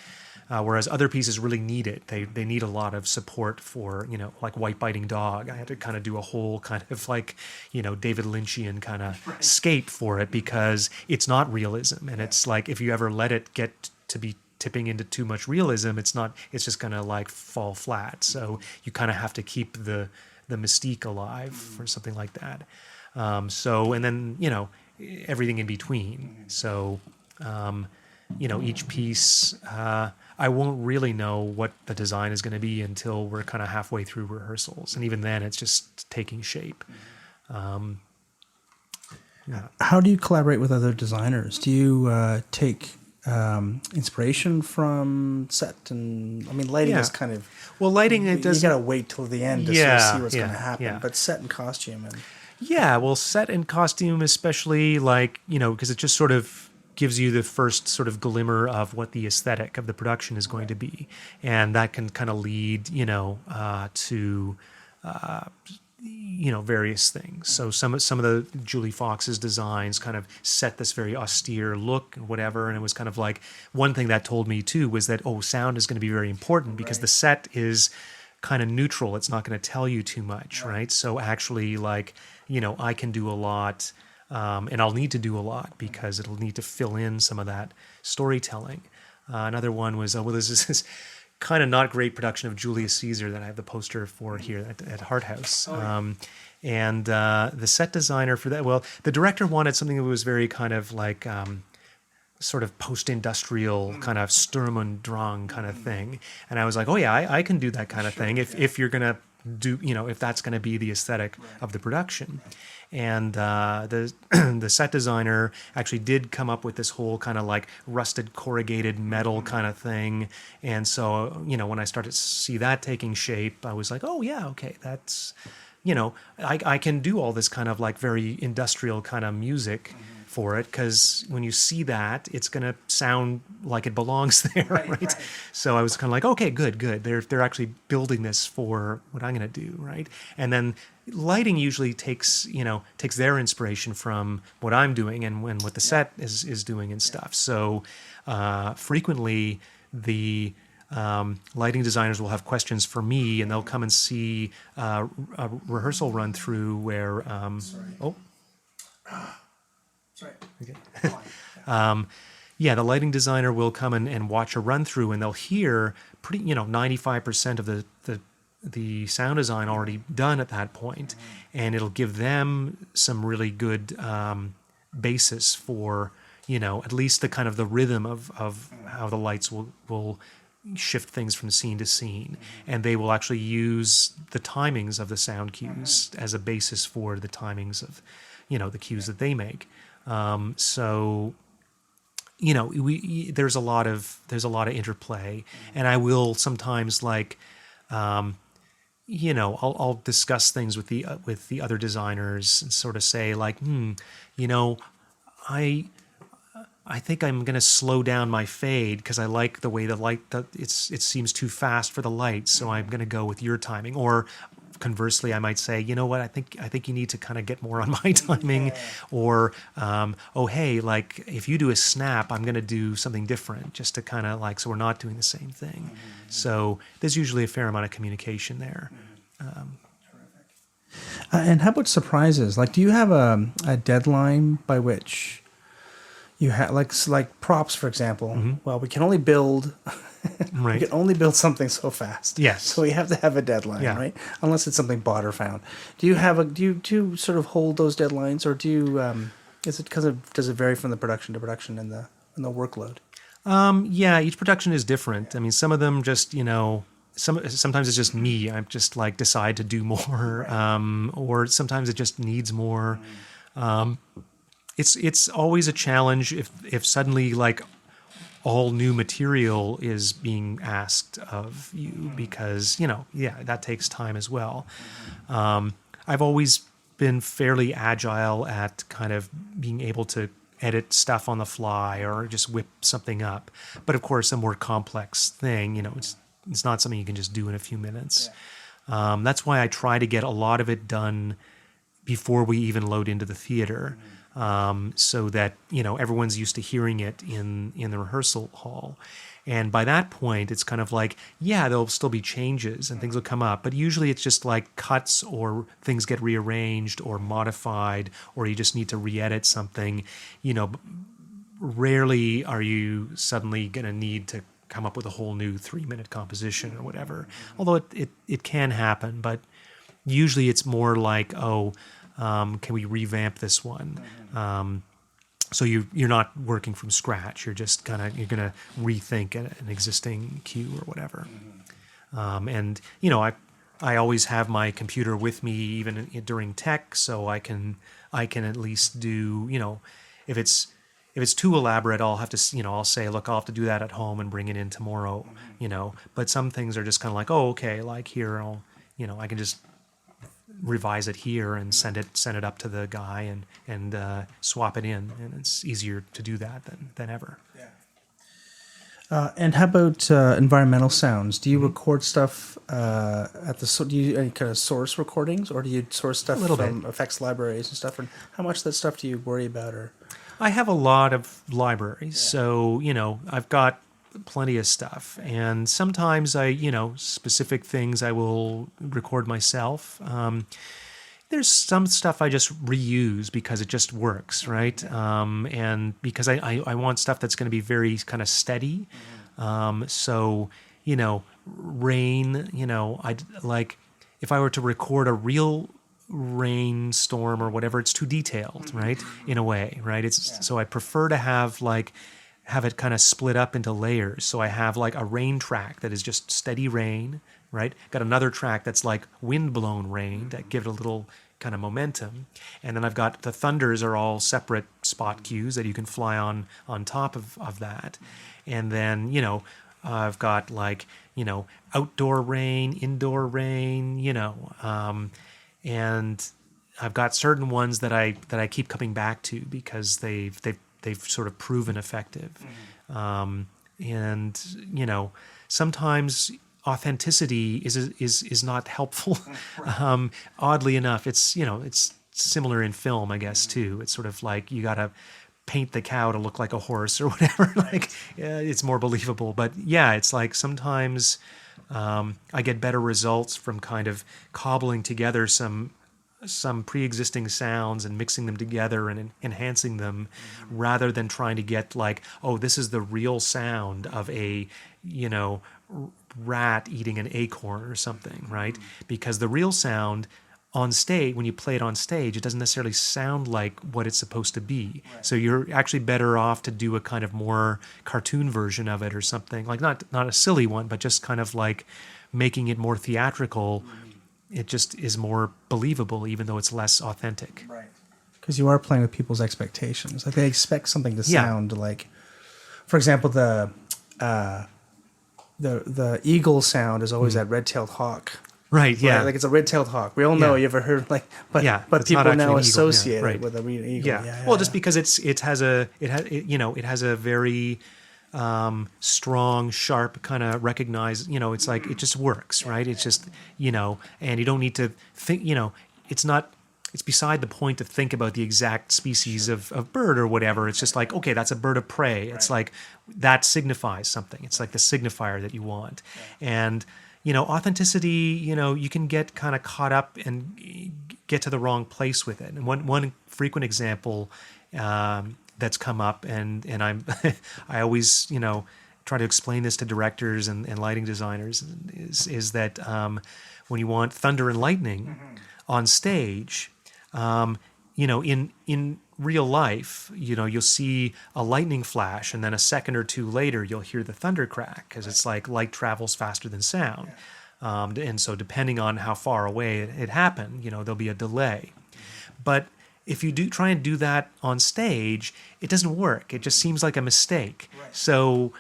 Whereas other pieces really need it. They need a lot of support for, like White Biting Dog. I had to kind of do a whole kind of like, David Lynchian kind of scape for it, because it's not realism. And it's like, if you ever let it get to be tipping into too much realism, it's just going to like fall flat. So you kind of have to keep the mystique alive for something like that. And then, everything in between. So, each piece, I won't really know what the design is going to be until we're kind of halfway through rehearsals. And even then, it's just taking shape. How do you collaborate with other designers? Do you take inspiration from set? And I mean, lighting is kind of, well, lighting, it does, you got to wait till the end to sort of see what's going to happen. Yeah. But set and costume and set and costume, especially, like, because it just sort of gives you the first sort of glimmer of what the aesthetic of the production is going to be, and that can kind of lead, to various things. So some of the Julie Fox's designs kind of set this very austere look and whatever, and it was kind of like, one thing that told me too was that, sound is going to be very important, because the set is kind of neutral. It's not going to tell you too much, right? So actually, like, I can do a lot. And I'll need to do a lot, because it'll need to fill in some of that storytelling. Another one was, there's this kind of not great production of Julius Caesar that I have the poster for here at Hart House. And the set designer for that, the director wanted something that was very kind of like sort of post-industrial kind of Sturm und Drang kind of thing. And I was like, I can do that kind of thing if you're going to do, if that's going to be the aesthetic of the production. And the set designer actually did come up with this whole kind of like rusted corrugated metal kind of thing. And so, when I started to see that taking shape, I was like, oh yeah, okay, that's, I can do all this kind of like very industrial kind of music for it, because when you see that, it's going to sound like it belongs there, right? So I was kind of like, okay, good. They're actually building this for what I'm going to do, right? And then lighting usually takes their inspiration from what I'm doing and what the set is doing and stuff. So frequently the lighting designers will have questions for me, and they'll come and see a rehearsal run through where the lighting designer will come and watch a run through, and they'll hear 95% of the sound design already done at that point, and it'll give them some really good basis for at least the kind of the rhythm of how the lights will shift things from scene to scene, and they will actually use the timings of the sound cues as a basis for the timings of the cues that they make. So there's a lot of interplay, and I will sometimes I'll discuss things with the other designers and sort of say like, I think I'm going to slow down my fade because I like the way the light it seems too fast for the light, so I'm going to go with your timing. Or conversely, I might say, you know what, I think you need to kind of get more on my timing. Or hey, like if you do a snap, I'm going to do something different, just to kind of so we're not doing the same thing. So there's usually a fair amount of communication there. And how about surprises? Like, do you have a deadline by which you have like props, for example? Well, we can only build we can only build something so fast. Yes. So we have to have a deadline, right? Unless it's something bought or found. Do you sort of hold those deadlines, or do you does it vary from the production to production and the workload? Each production is different. I mean, some of them just sometimes it's just me. I just decide to do more, or sometimes it just needs more. It's always a challenge if suddenly all new material is being asked of you, because that takes time as well. I've always been fairly agile at kind of being able to edit stuff on the fly or just whip something up. But of course, a more complex thing, it's not something you can just do in a few minutes. That's why I try to get a lot of it done before we even load into the theater. So that everyone's used to hearing it in the rehearsal hall, and by that point it's kind of there'll still be changes and things will come up, but usually it's just cuts or things get rearranged or modified, or you just need to re-edit something. Rarely are you suddenly going to need to come up with a whole new 3-minute composition or whatever, although it can happen, but usually it's more can we revamp this one? So you're not working from scratch. You're just you're gonna rethink an existing cue or whatever. And I always have my computer with me even during tech, so I can at least do if it's too elaborate, I'll have to I'll say, look, I'll have to do that at home and bring it in tomorrow. But some things are just kind of okay, here I'll I can just revise it here and send it up to the guy and swap it in, and it's easier to do that than ever. And how about environmental sounds? Do you record stuff do you any kind of source recordings, or do you source stuff from effects libraries and stuff? And how much of that stuff do you worry about? Or I have a lot of libraries, so I've got plenty of stuff, and sometimes specific things I will record myself. There's some stuff I just reuse because it just works, right? And because I want stuff that's going to be very kind of steady. So rain, I'd if I were to record a real rainstorm or whatever, it's too detailed, right? In a way, right? So I prefer to have it kind of split up into layers. So I have a rain track that is just steady rain, right? Got another track that's like wind-blown rain that give it a little kind of momentum. And then I've got the thunders are all separate spot cues that you can fly on top of that. And then, I've got like, outdoor rain, indoor rain, and I've got certain ones that I keep coming back to because they've sort of proven effective. And sometimes authenticity is not helpful. Oddly enough, it's similar in film, I guess, too. It's sort of like you got to paint the cow to look like a horse or whatever. Like, it's more believable. But yeah, it's like sometimes I get better results from kind of cobbling together some pre-existing sounds and mixing them together and enhancing them, rather than trying to get like, oh, this is the real sound of a rat eating an acorn or something, right? Because the real sound on stage, when you play it on stage, it doesn't necessarily sound like what it's supposed to be. Right. So you're actually better off to do a kind of more cartoon version of it or something, like not a silly one, but just kind of like making it more theatrical. It just is more believable, even though it's less authentic. Right. Because you are playing with people's expectations. Like they expect something to sound like, for example, the eagle sound is always that red-tailed hawk. Right. Yeah. Like it's a red-tailed hawk. We all know you ever heard but people now associate it with a real eagle. Yeah. Well, just because it has a very strong, sharp kind of recognized, it's like it just works, right? It's just, and you don't need to think, it's beside the point to think about the exact species of bird or whatever. It's just like, okay, that's a bird of prey. It's like that signifies something. It's like the signifier that you want. And authenticity, you can get kind of caught up and get to the wrong place with it. And one frequent example that's come up, and I'm I always try to explain this to directors and lighting designers is that when you want thunder and lightning on stage, in real life, you'll see a lightning flash, and then a second or two later, you'll hear the thunder crack because it's like light travels faster than sound. And so depending on how far away it happened, there'll be a delay. But if you do try and do that on stage, it doesn't work. It just seems like a mistake. Right. So,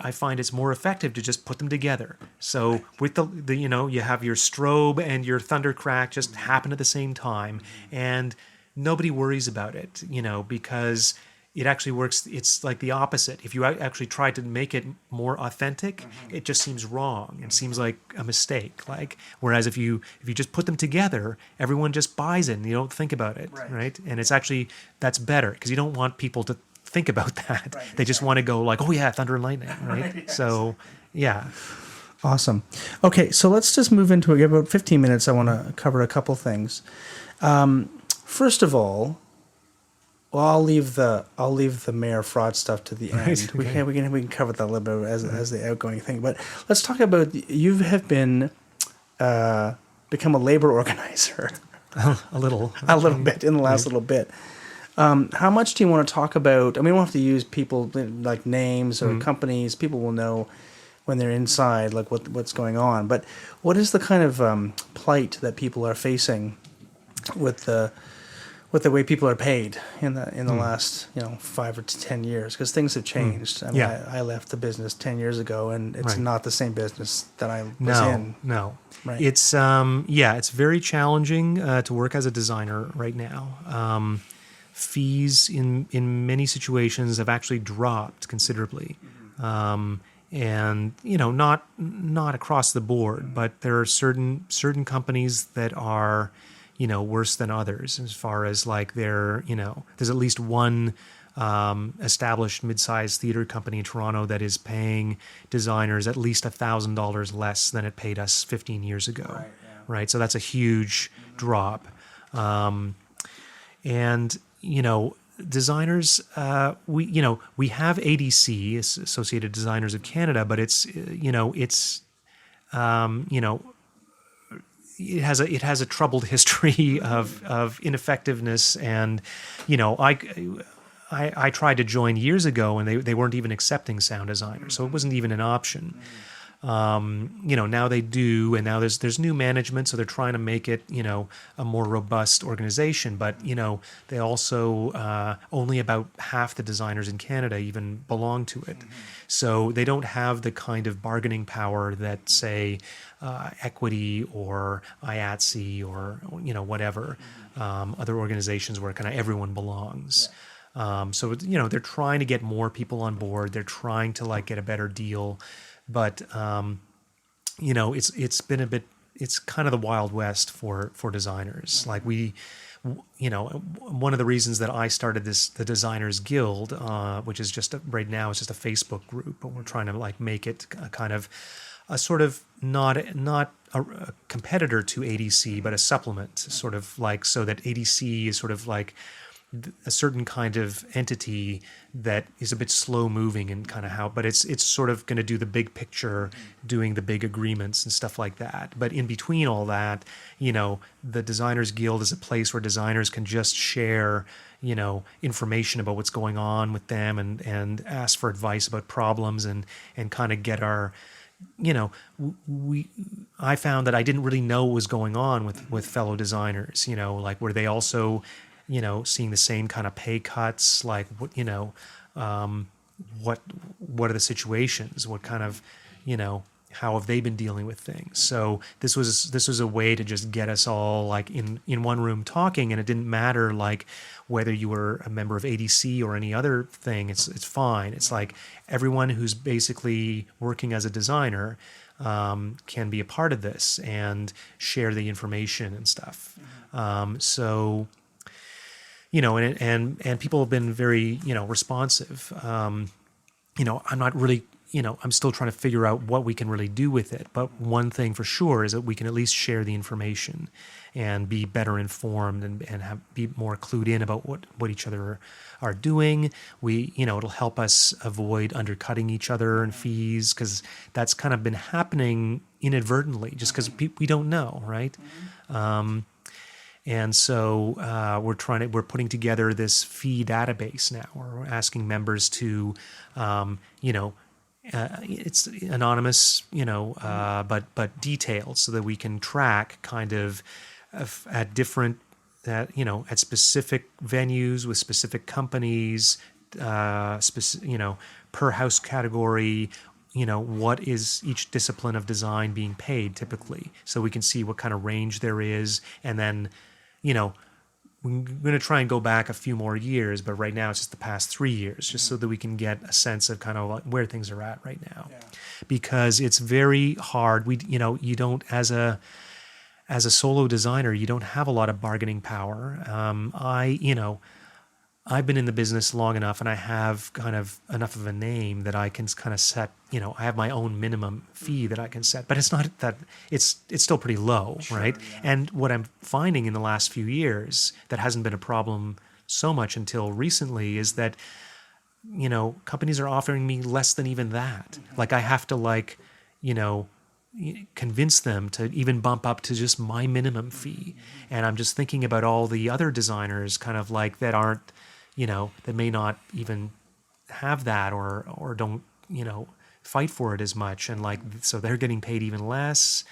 I find it's more effective to just put them together. So with the you have your strobe and your thunder crack just happen at the same time, and nobody worries about it, because it actually works. It's like the opposite. If you actually try to make it more authentic, it just seems wrong. It seems like a mistake. Like, whereas if you just put them together, everyone just buys it and you don't think about it, right? And it's actually, that's better because you don't want people to think about that. Right, they just want to go like, oh yeah, thunder and lightning, right? Yes. So, yeah. Awesome. Okay, so let's just move into it. About 15 minutes. I want to cover a couple things. First of all, well, I'll leave the mayor fraud stuff to the end. Okay. We can cover that a little bit as the outgoing thing. But let's talk about, you have become a labor organizer. A little bit in the last little bit. How much do you want to talk about? I mean, we don't have to use people like names or companies. People will know when they're inside, like what's going on. But what is the kind of plight that people are facing with the way people are paid in the last 5 or 10 years, because things have changed. I mean, I left the business 10 years ago, and it's not the same business that I was in. No, right. It's it's very challenging to work as a designer right now. Fees in many situations have actually dropped considerably, and not across the board, but there are certain companies that are worse than others as far as like there's at least one established mid-sized theater company in Toronto that is paying designers at least $1,000 less than it paid us 15 years ago. Right. So that's a huge drop. And, designers, we have ADC, Associated Designers of Canada, but it's it has a troubled history of ineffectiveness, and I tried to join years ago, and they weren't even accepting sound designers, so it wasn't even an option. Now they do, and now there's new management, so they're trying to make it, a more robust organization. But they also only about half the designers in Canada even belong to it, so they don't have the kind of bargaining power that, say, Equity or IATSE or whatever other organizations where kind of everyone belongs. So they're trying to get more people on board. They're trying to get a better deal. But it's been a bit. It's kind of the Wild West for designers. Like one of the reasons that I started the Designers Guild, which is right now it's just a Facebook group, but we're trying to make it a kind of a sort of not a competitor to ADC, but a supplement, sort of so that ADC is sort of a certain kind of entity that is a bit slow moving and kind of but it's sort of going to do the big picture, doing the big agreements and stuff like that. But in between all that, the Designers Guild is a place where designers can just share, information about what's going on with them and ask for advice about problems and kind of get our, I found that I didn't really know what was going on with fellow designers, were they also seeing the same kind of pay cuts, what are the situations? What kind of, how have they been dealing with things? So this was a way to just get us all in one room talking, and it didn't matter whether you were a member of ADC or any other thing. It's fine. It's everyone who's basically working as a designer can be a part of this and share the information and stuff. So. And people have been very, responsive. I'm not really, I'm still trying to figure out what we can really do with it. But one thing for sure is that we can at least share the information and be better informed and be more clued in about what each other are doing. It'll help us avoid undercutting each other in fees, because that's kind of been happening inadvertently just because we don't know, right? And so we're putting together this fee database now. We're asking members to, it's anonymous, but detailed, so that we can track kind of at different, at specific venues with specific companies, per house category. What is each discipline of design being paid typically, so we can see what kind of range there is, and then. We're going to try and go back a few more years, but right now it's just the past 3 years, just so that we can get a sense of kind of where things are at right now. Yeah. Because it's very hard. You don't, as a solo designer, you don't have a lot of bargaining power. I've been in the business long enough, and I have kind of enough of a name that I can kind of set, I have my own minimum fee that I can set, but it's not that, it's still pretty low, sure, right? Yeah. And what I'm finding in the last few years that hasn't been a problem so much until recently is that, companies are offering me less than even that. Mm-hmm. I have to convince them to even bump up to just my minimum fee. Mm-hmm. And I'm just thinking about all the other designers kind of that aren't, that may not even have that or don't, fight for it as much. And so they're getting paid even less.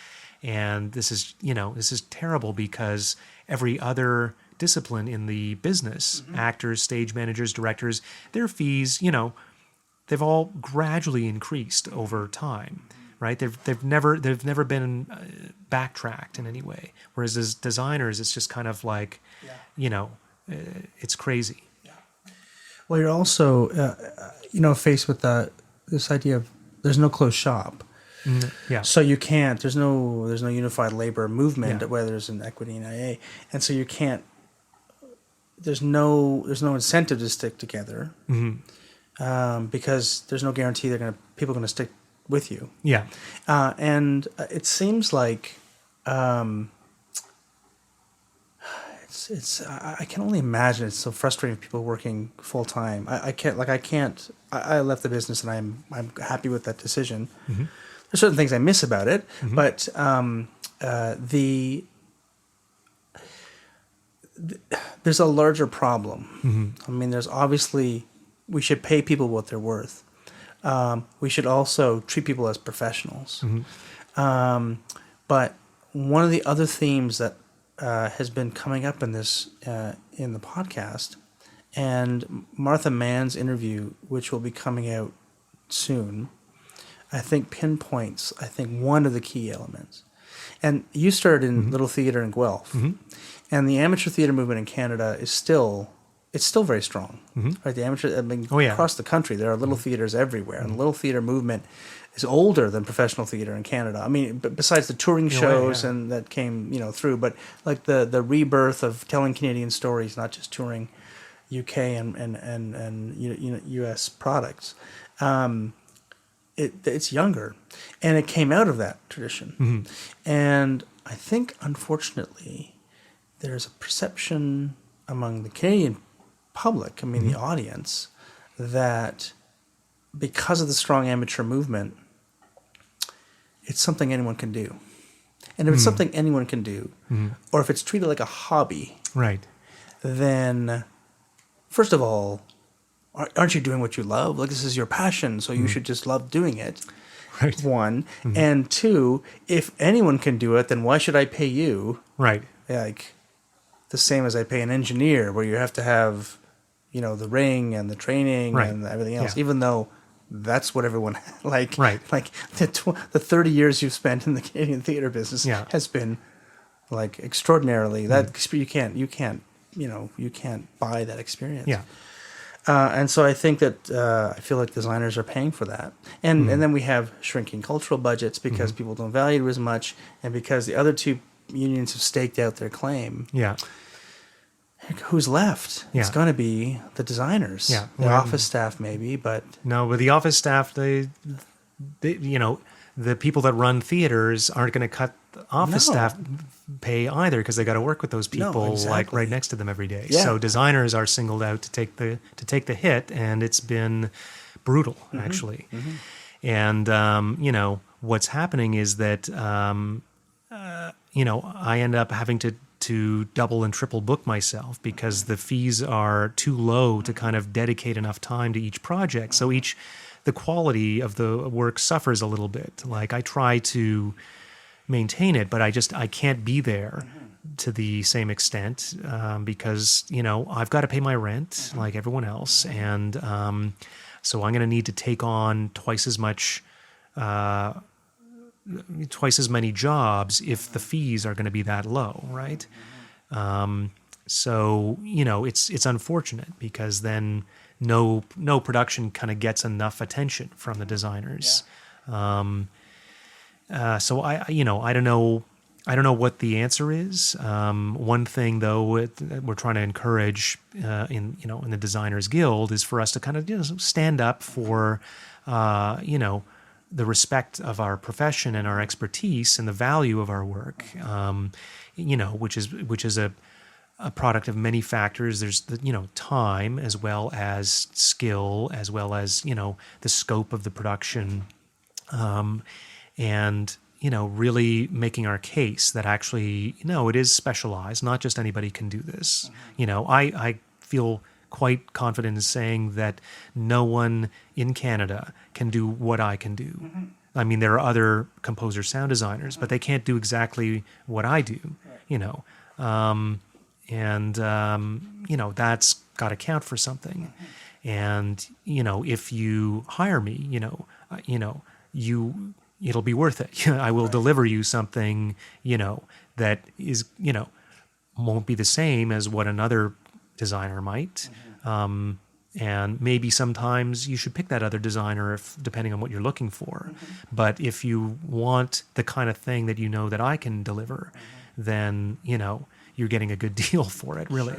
And this is terrible, because every other discipline in the business, mm-hmm. actors, stage managers, directors, their fees, they've all gradually increased over time. Right? They've never been backtracked in any way. Whereas as designers, it's just kind of it's crazy. Well, you're also, faced with this idea of there's no closed shop. Yeah. So you can't. There's no unified labor movement, yeah. whether it's in Equity and IA, and so you can't. There's no incentive to stick together, mm-hmm. Because there's no guarantee people are going to stick with you. Yeah. And it seems like. I can only imagine it's so frustrating for people working full time. I can't. I left the business, and I'm happy with that decision. Mm-hmm. There's certain things I miss about it, mm-hmm. but there's a larger problem. Mm-hmm. I mean, there's obviously we should pay people what they're worth, we should also treat people as professionals. But one of the other themes that has been coming up in this in the podcast, and Martha Mann's interview, which will be coming out soon, I think pinpoints, one of the key elements. And you started in Little Theatre in Guelph, and the amateur theatre movement in Canada is still very strong. Right, the amateur, across the country, there are little theatres everywhere, and the little theatre movement is older than professional theatre in Canada. I mean, besides the touring shows and that came through, but like the rebirth of telling Canadian stories, not just touring UK and US products. It's younger, and it came out of that tradition. And I think, unfortunately, there's a perception among the Canadian public, the audience, that because of the strong amateur movement, it's something anyone can do. And if it's something anyone can do, or if it's treated like a hobby, right, then first of all, aren't you doing what you love? Like, this is your passion, so you should just love doing it. Right. One. And two, if anyone can do it, then why should I pay you? Right. Like, the same as I pay an engineer, where you have to have, the ring and the training and everything else, even though that's what everyone like the 30 years you've spent in the Canadian theatre business has been like extraordinarily that you can't buy that experience. And so I think that I feel like designers are paying for that, and then we have shrinking cultural budgets because people don't value it as much, and because the other two unions have staked out their claim. Who's left? It's going to be the designers, the office staff maybe, but with the office staff, they the people that run theaters aren't going to cut the office staff pay either, because they got to work with those people like right next to them every day. So designers are singled out to take the hit, and it's been brutal actually. And what's happening is that I end up having to double and triple book myself because the fees are too low to kind of dedicate enough time to each project. So the quality of the work suffers a little bit. Like, I try to maintain it, but I can't be there to the same extent because I've got to pay my rent like everyone else, and so I'm going to need to take on twice as many jobs if the fees are going to be that low, right? So it's unfortunate, because then no production kind of gets enough attention from the designers. So I don't know what the answer is. One thing though we're trying to encourage in the Designers Guild is for us to kind of stand up for the respect of our profession and our expertise and the value of our work, which is a product of many factors. There's the time, as well as skill, as well as the scope of the production, and really making our case that actually it is specialized. Not just anybody can do this. I feel quite confident in saying that no one in Canada can do what I can do. I mean, there are other composer sound designers, but they can't do exactly what I do, that's got to count for something. And, if you hire me, it'll be worth it. I will deliver you something, that is, won't be the same as what another designer might. And maybe sometimes you should pick that other designer depending on what you're looking for. But if you want the kind of thing that that I can deliver, then, you're getting a good deal for it, really.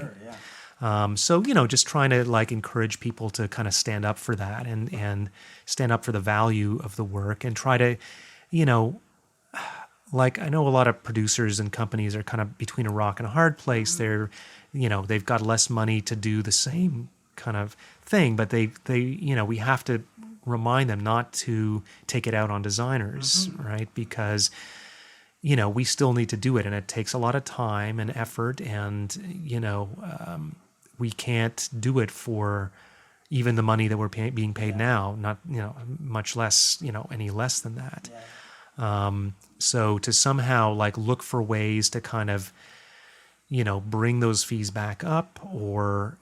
Sure, so, just trying to encourage people to kind of stand up for that and stand up for the value of the work, and try to, I know a lot of producers and companies are kind of between a rock and a hard place. They're, they've got less money to do the same kind of thing, but they we have to remind them not to take it out on designers, right? Because we still need to do it, and it takes a lot of time and effort, and we can't do it for even the money that we're being paid now, not, much less, any less than that. So to somehow like look for ways to kind of, bring those fees back up, or,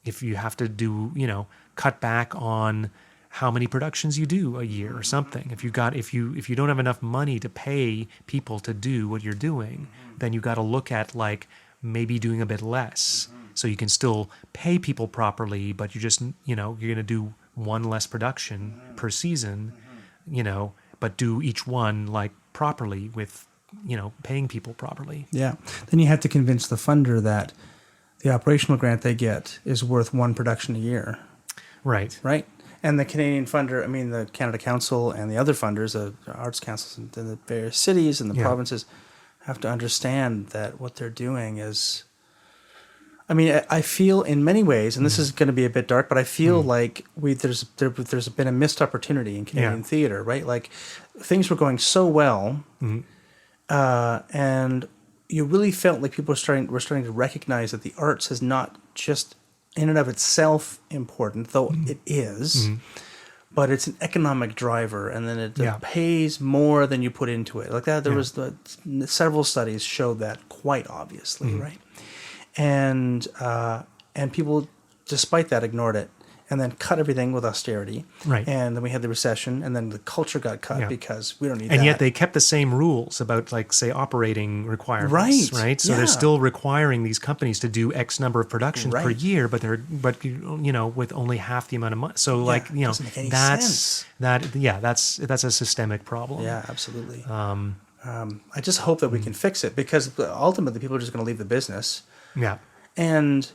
if you have to do, cut back on how many productions you do a year or something. If you don't have enough money to pay people to do what you're doing, then you got to look at like maybe doing a bit less, so you can still pay people properly, but you just, you're going to do one less production per season, but do each one like properly with, paying people properly. Yeah. Then you have to convince the funder that the operational grant they get is worth one production a year. Right. Right. And the Canadian funder, the Canada Council and the other funders, the arts councils in the various cities and the provinces, have to understand that what they're doing is, I feel in many ways, and this is going to be a bit dark, but I feel like there's been a missed opportunity in Canadian theater, right? Like things were going so well, and you really felt like people were starting to recognize that the arts is not just in and of itself important, though it is, but it's an economic driver, and then it pays more than you put into it. Like that, there was several studies showed that quite obviously, right? And people, despite that, ignored it, and then cut everything with austerity. Right. And then we had the recession, and then the culture got cut because we don't need that. And yet they kept the same rules about, like, say, operating requirements. Right. So they're still requiring these companies to do X number of productions per year, but with only half the amount of money. So doesn't make any sense. That's a systemic problem. Yeah, absolutely. I just hope that we can fix it, because ultimately people are just going to leave the business. Yeah. And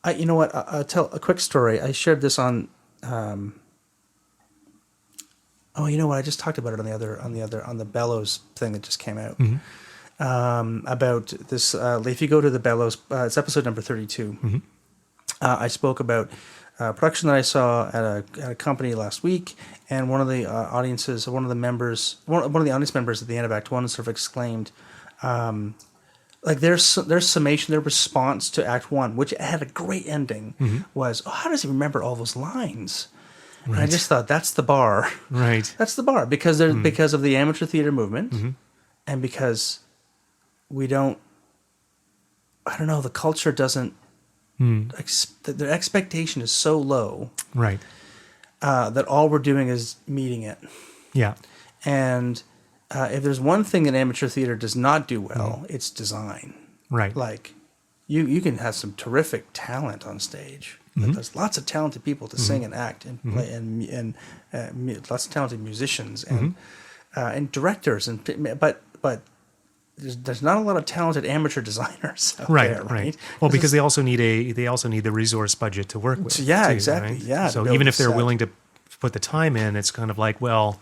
I'll tell a quick story. I shared this on. I just talked about it on the Bellows thing that just came out. About this. If you go to the Bellows, it's episode number 32. I spoke about a production that I saw at a company last week, and one of the audience members at the end of Act 1 sort of exclaimed, their summation, their response to Act 1, which had a great ending, was, how does he remember all those lines? Right. And I just thought, that's the bar. Right. That's the bar, because of the amateur theater movement, and because we don't, the culture doesn't, their expectation is so low, right, that all we're doing is meeting it. Yeah. And if there's one thing that amateur theater does not do well, it's design. Right. Like, you can have some terrific talent on stage. There's lots of talented people to sing and act and play, and lots of talented musicians and directors, but there's not a lot of talented amateur designers out there, right? Well, because they also need the resource budget to work with. Yeah, exactly. Right? Yeah. So even if they're willing to put the time in, it's kind of like, well,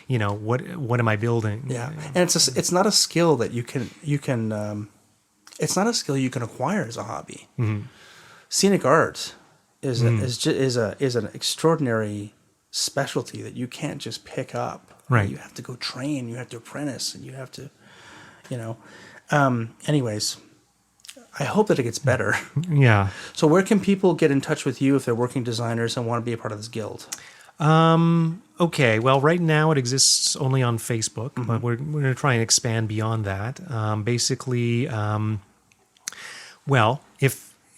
what am I building? Yeah, and it's not a skill that you can it's not a skill you can acquire as a hobby. Scenic art is an extraordinary specialty that you can't just pick up. Right. You have to go train. You have to apprentice, and you have to. Anyways, I hope that it gets better. Yeah. So where can people get in touch with you if they're working designers and want to be a part of this guild? Okay. Well, right now it exists only on Facebook, but we're going to try and expand beyond that.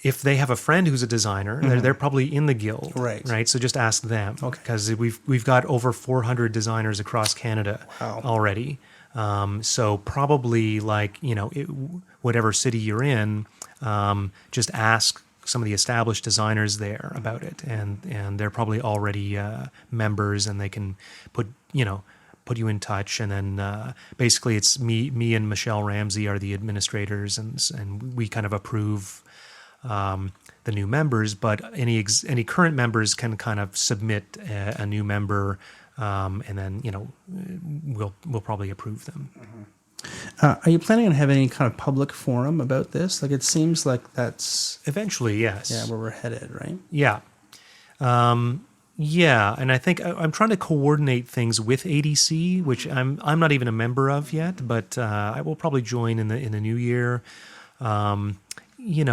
If they have a friend who's a designer, they're probably in the guild, right? So just ask them, because we've got over 400 designers across Canada already. So probably whatever city you're in, just ask some of the established designers there about it, and they're probably already members, and they can put you in touch. And then basically it's me and Michelle Ramsey are the administrators, and we kind of approve the new members, but any current members can kind of submit a new member, and then we'll probably approve them. Are you planning on having any kind of public forum about this? Like, it seems like that's eventually, yes. Yeah, where we're headed, right? Yeah. Yeah, and I think I'm trying to coordinate things with ADC, which I'm not even a member of yet, but I will probably join in the new year.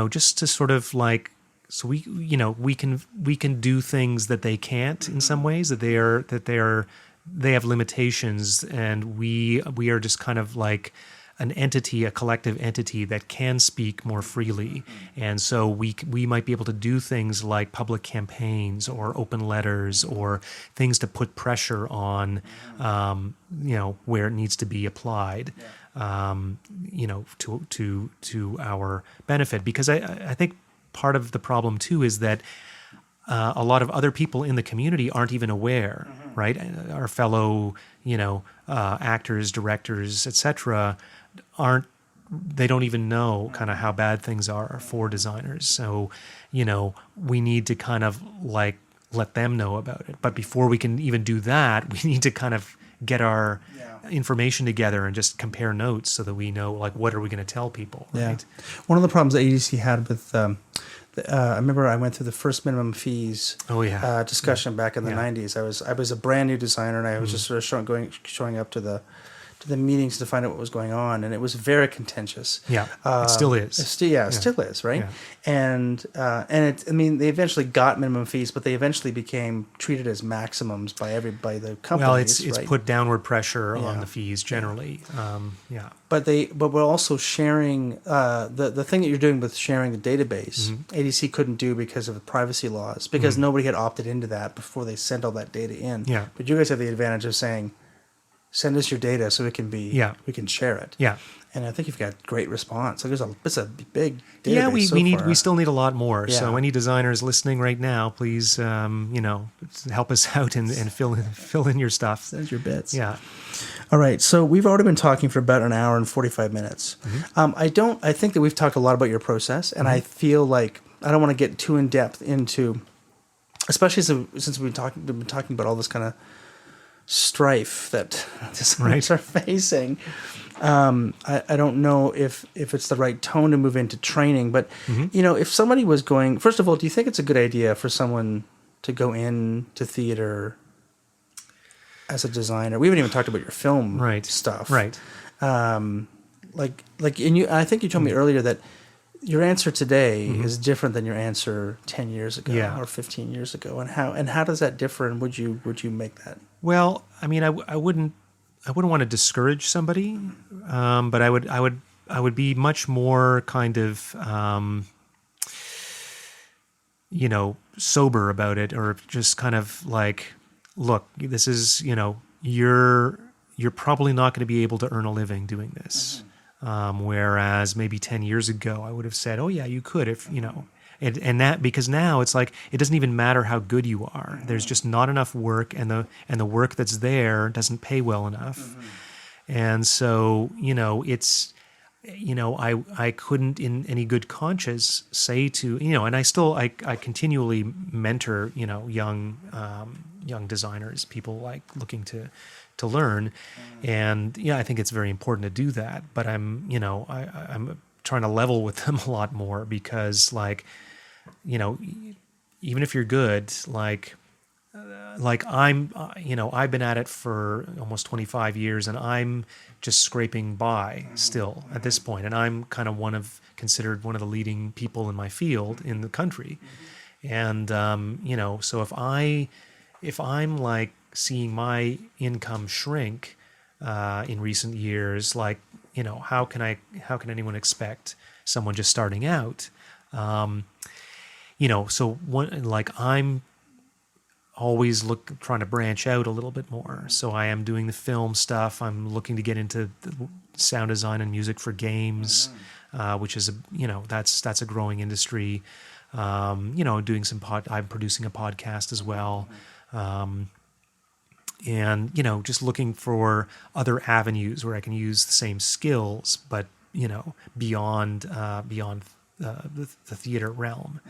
Just to sort of so we can do things that they can't in some ways, that they have limitations, and we are just kind of like an entity, a collective entity that can speak more freely. And so we might be able to do things like public campaigns or open letters or things to put pressure on, where it needs to be applied, to our benefit. Because I think part of the problem too is that a lot of other people in the community aren't even aware, right? Our fellow, actors, directors, etc., they don't even know kind of how bad things are for designers. So, we need to kind of like let them know about it. But before we can even do that, we need to kind of get our information together and just compare notes so that we know, like, what are we going to tell people, right? One of the problems that ADC had with, I remember I went through the first minimum fees discussion back in the 90s. I was a brand new designer, and I was just sort of showing up to the meetings to find out what was going on, and it was very contentious. Yeah, it still is. It still is, right? Yeah. And they eventually got minimum fees, but they eventually became treated as maximums by the companies. Well, it's put downward pressure on the fees generally. But we're also sharing the thing that you're doing with sharing the database. ADC couldn't do because of the privacy laws, because nobody had opted into that before they sent all that data in. Yeah. But you guys have the advantage of saying, send us your data so it can be we can share it. Yeah. And I think you've got great response. Like it's a big database. We still need a lot more. Yeah. So any designers listening right now, please help us out and fill in your stuff. Send your bits. Yeah. All right. So we've already been talking for about an hour and 45 minutes. I think that we've talked a lot about your process, and I feel like I don't want to get too in depth into, especially since we've been talking about all this kind of strife that designers are facing. I don't know if it's the right tone to move into training, but if somebody was going, first of all, do you think it's a good idea for someone to go into theater as a designer? We haven't even talked about your film stuff, right? I think you told me earlier that your answer today is different than your answer 10 years ago or 15 years ago, and how does that differ? And would you make that? Well, I mean, I wouldn't want to discourage somebody, but I would be much more kind of sober about it, or just kind of like, look, this is you're probably not going to be able to earn a living doing this. Whereas maybe 10 years ago, I would have said, oh yeah, you could if, and that, because now it's like, it doesn't even matter how good you are. There's just not enough work, and the work that's there doesn't pay well enough. And so, it's, I couldn't in any good conscience say to, and I continually mentor, young designers, people like looking to learn. And I think it's very important to do that, but I'm trying to level with them a lot more, because even if you're good, like I'm, I've been at it for almost 25 years, and I'm just scraping by still at this point. And I'm kind of considered one of the leading people in my field in the country. And, so if I'm like seeing my income shrink in recent years, how can anyone expect someone just starting out? So I'm always trying to branch out a little bit more. So I am doing the film stuff. I'm looking to get into the sound design and music for games, which is that's a growing industry. Doing I'm producing a podcast as well. And, just looking for other avenues where I can use the same skills, but, beyond the theater realm,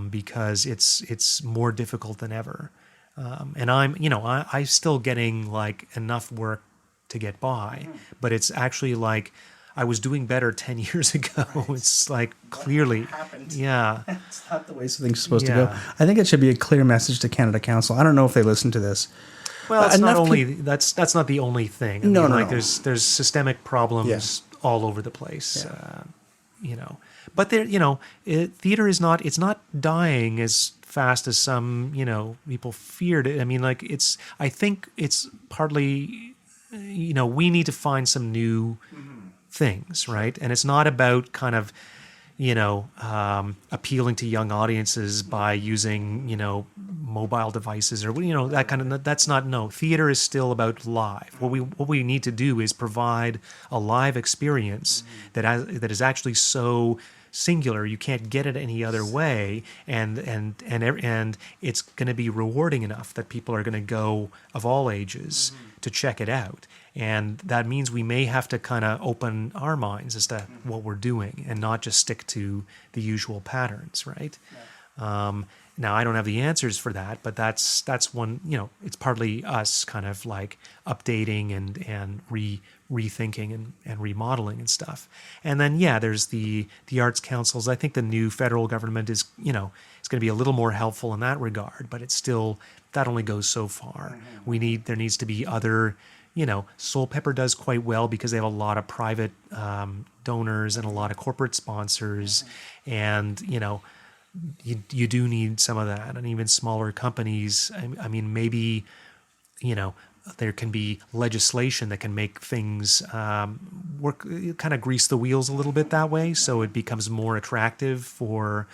because it's more difficult than ever. And I'm still getting like enough work to get by, but it's actually like I was doing better 10 years ago. It's like clearly, It's not the way things are supposed to go. I think it should be a clear message to Canada Council. I don't know if they listen to this. Well, it's not only that's not the only thing. No. There's systemic problems all over the place. But there, theater is not, it's not dying as fast as some, people feared it. I mean, like I think it's partly, we need to find some new things, right? And it's not about kind of, appealing to young audiences by using, mobile devices or, that kind of, that's not, no. Theater is still about live. What we need to do is provide a live experience that is actually so singular you can't get it any other way, and it's going to be rewarding enough that people are going to go of all ages to check it out. And that means we may have to kind of open our minds as to what we're doing and not just stick to the usual patterns, right? Now, I don't have the answers for that, but that's one, it's partly us kind of like updating and rethinking and remodeling and stuff. And then, there's the arts councils. I think the new federal government is, it's going to be a little more helpful in that regard, but it's still, that only goes so far. There needs to be other, Soul Pepper does quite well because they have a lot of private donors and a lot of corporate sponsors. And, you do need some of that. And even smaller companies, I mean, maybe, there can be legislation that can make things work, kind of grease the wheels a little bit that way. So it becomes more attractive for,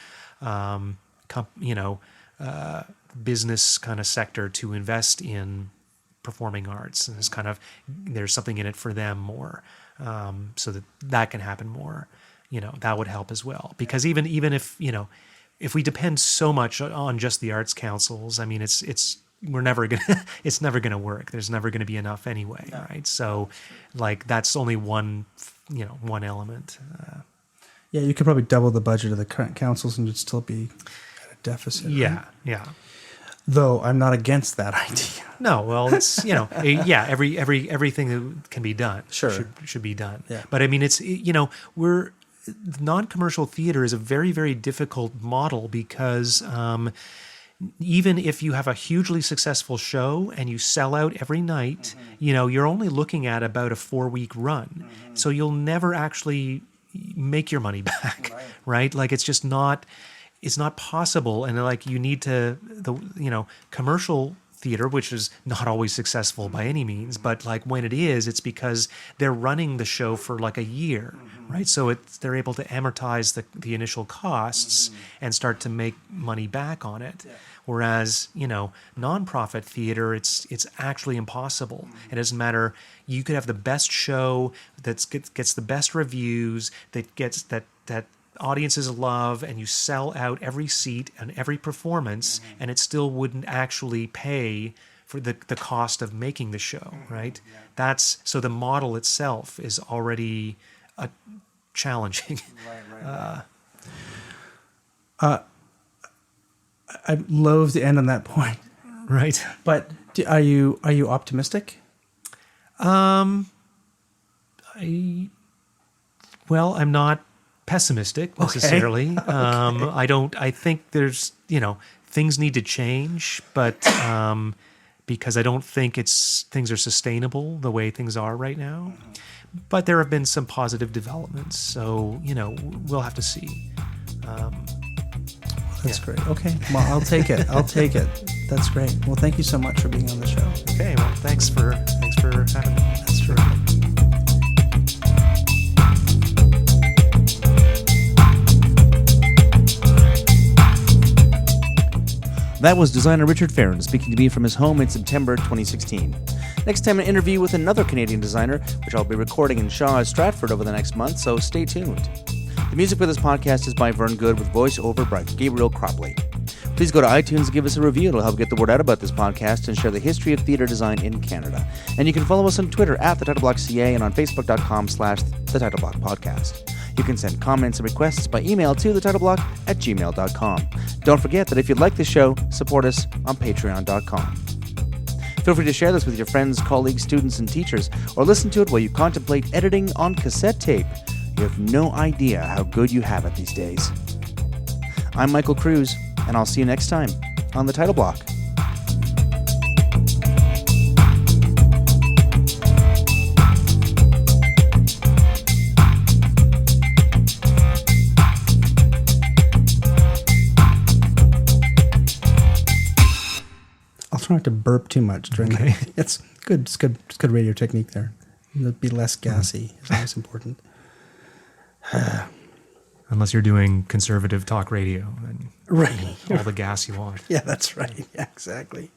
business kind of sector to invest in performing arts, and there's something in it for them more, so that can happen more. That would help as well, because even if we depend so much on just the arts councils, I mean, it's never gonna work. There's never gonna be enough anyway, right? So, like, that's only one element. You could probably double the budget of the current councils and you'd still be at a deficit. Yeah. Though I'm not against that idea. No, well, it's everything that can be done should be done. Yeah. But I mean, it's non-commercial theater is a very, very difficult model because even if you have a hugely successful show and you sell out every night, you're only looking at about a 4-week run, so you'll never actually make your money back, right? Like, it's just not. It's not possible, and like you need to commercial theater, which is not always successful by any means, but like when it is, it's because they're running the show for like a year, right? So they're able to amortize the initial costs and start to make money back on it. Whereas nonprofit theater, it's actually impossible. It doesn't matter. You could have the best show that gets the best reviews, that gets that audiences love, and you sell out every seat and every performance, and it still wouldn't actually pay for the cost of making the show, right? So the model itself is already challenging. I'd loathe to end on that point. Right. But are you optimistic? I'm not pessimistic necessarily. Okay. I think there's, things need to change, but because I don't think things are sustainable the way things are right now. But there have been some positive developments, so, we'll have to see. That's great. Okay. Well, I'll take it. That's great. Well, thank you so much for being on the show. Okay. Well, thanks for having me. That's terrific. That was designer Richard Feren speaking to me from his home in September 2016. Next time, an interview with another Canadian designer, which I'll be recording in Shaw Stratford over the next month, so stay tuned. The music for this podcast is by Vern Good with voiceover by Gabriel Cropley. Please go to iTunes and give us a review. It'll help get the word out about this podcast and share the history of theatre design in Canada. And you can follow us on Twitter @TheTitleBlockCA and on Facebook.com/TheTitleBlockPodcast. You can send comments and requests by email to thetitleBlock@gmail.com. Don't forget that if you'd like the show, support us on Patreon.com. Feel free to share this with your friends, colleagues, students, and teachers, or listen to it while you contemplate editing on cassette tape. You have no idea how good you have it these days. I'm Michael Cruz, and I'll see you next time on The Title Block. try not to burp too much during Okay. It's good. It's good. It's good radio technique there. It'll be less gassy. It's always important. Unless you're doing conservative talk radio and Right. all the gas you want. Yeah, that's right. Yeah, exactly.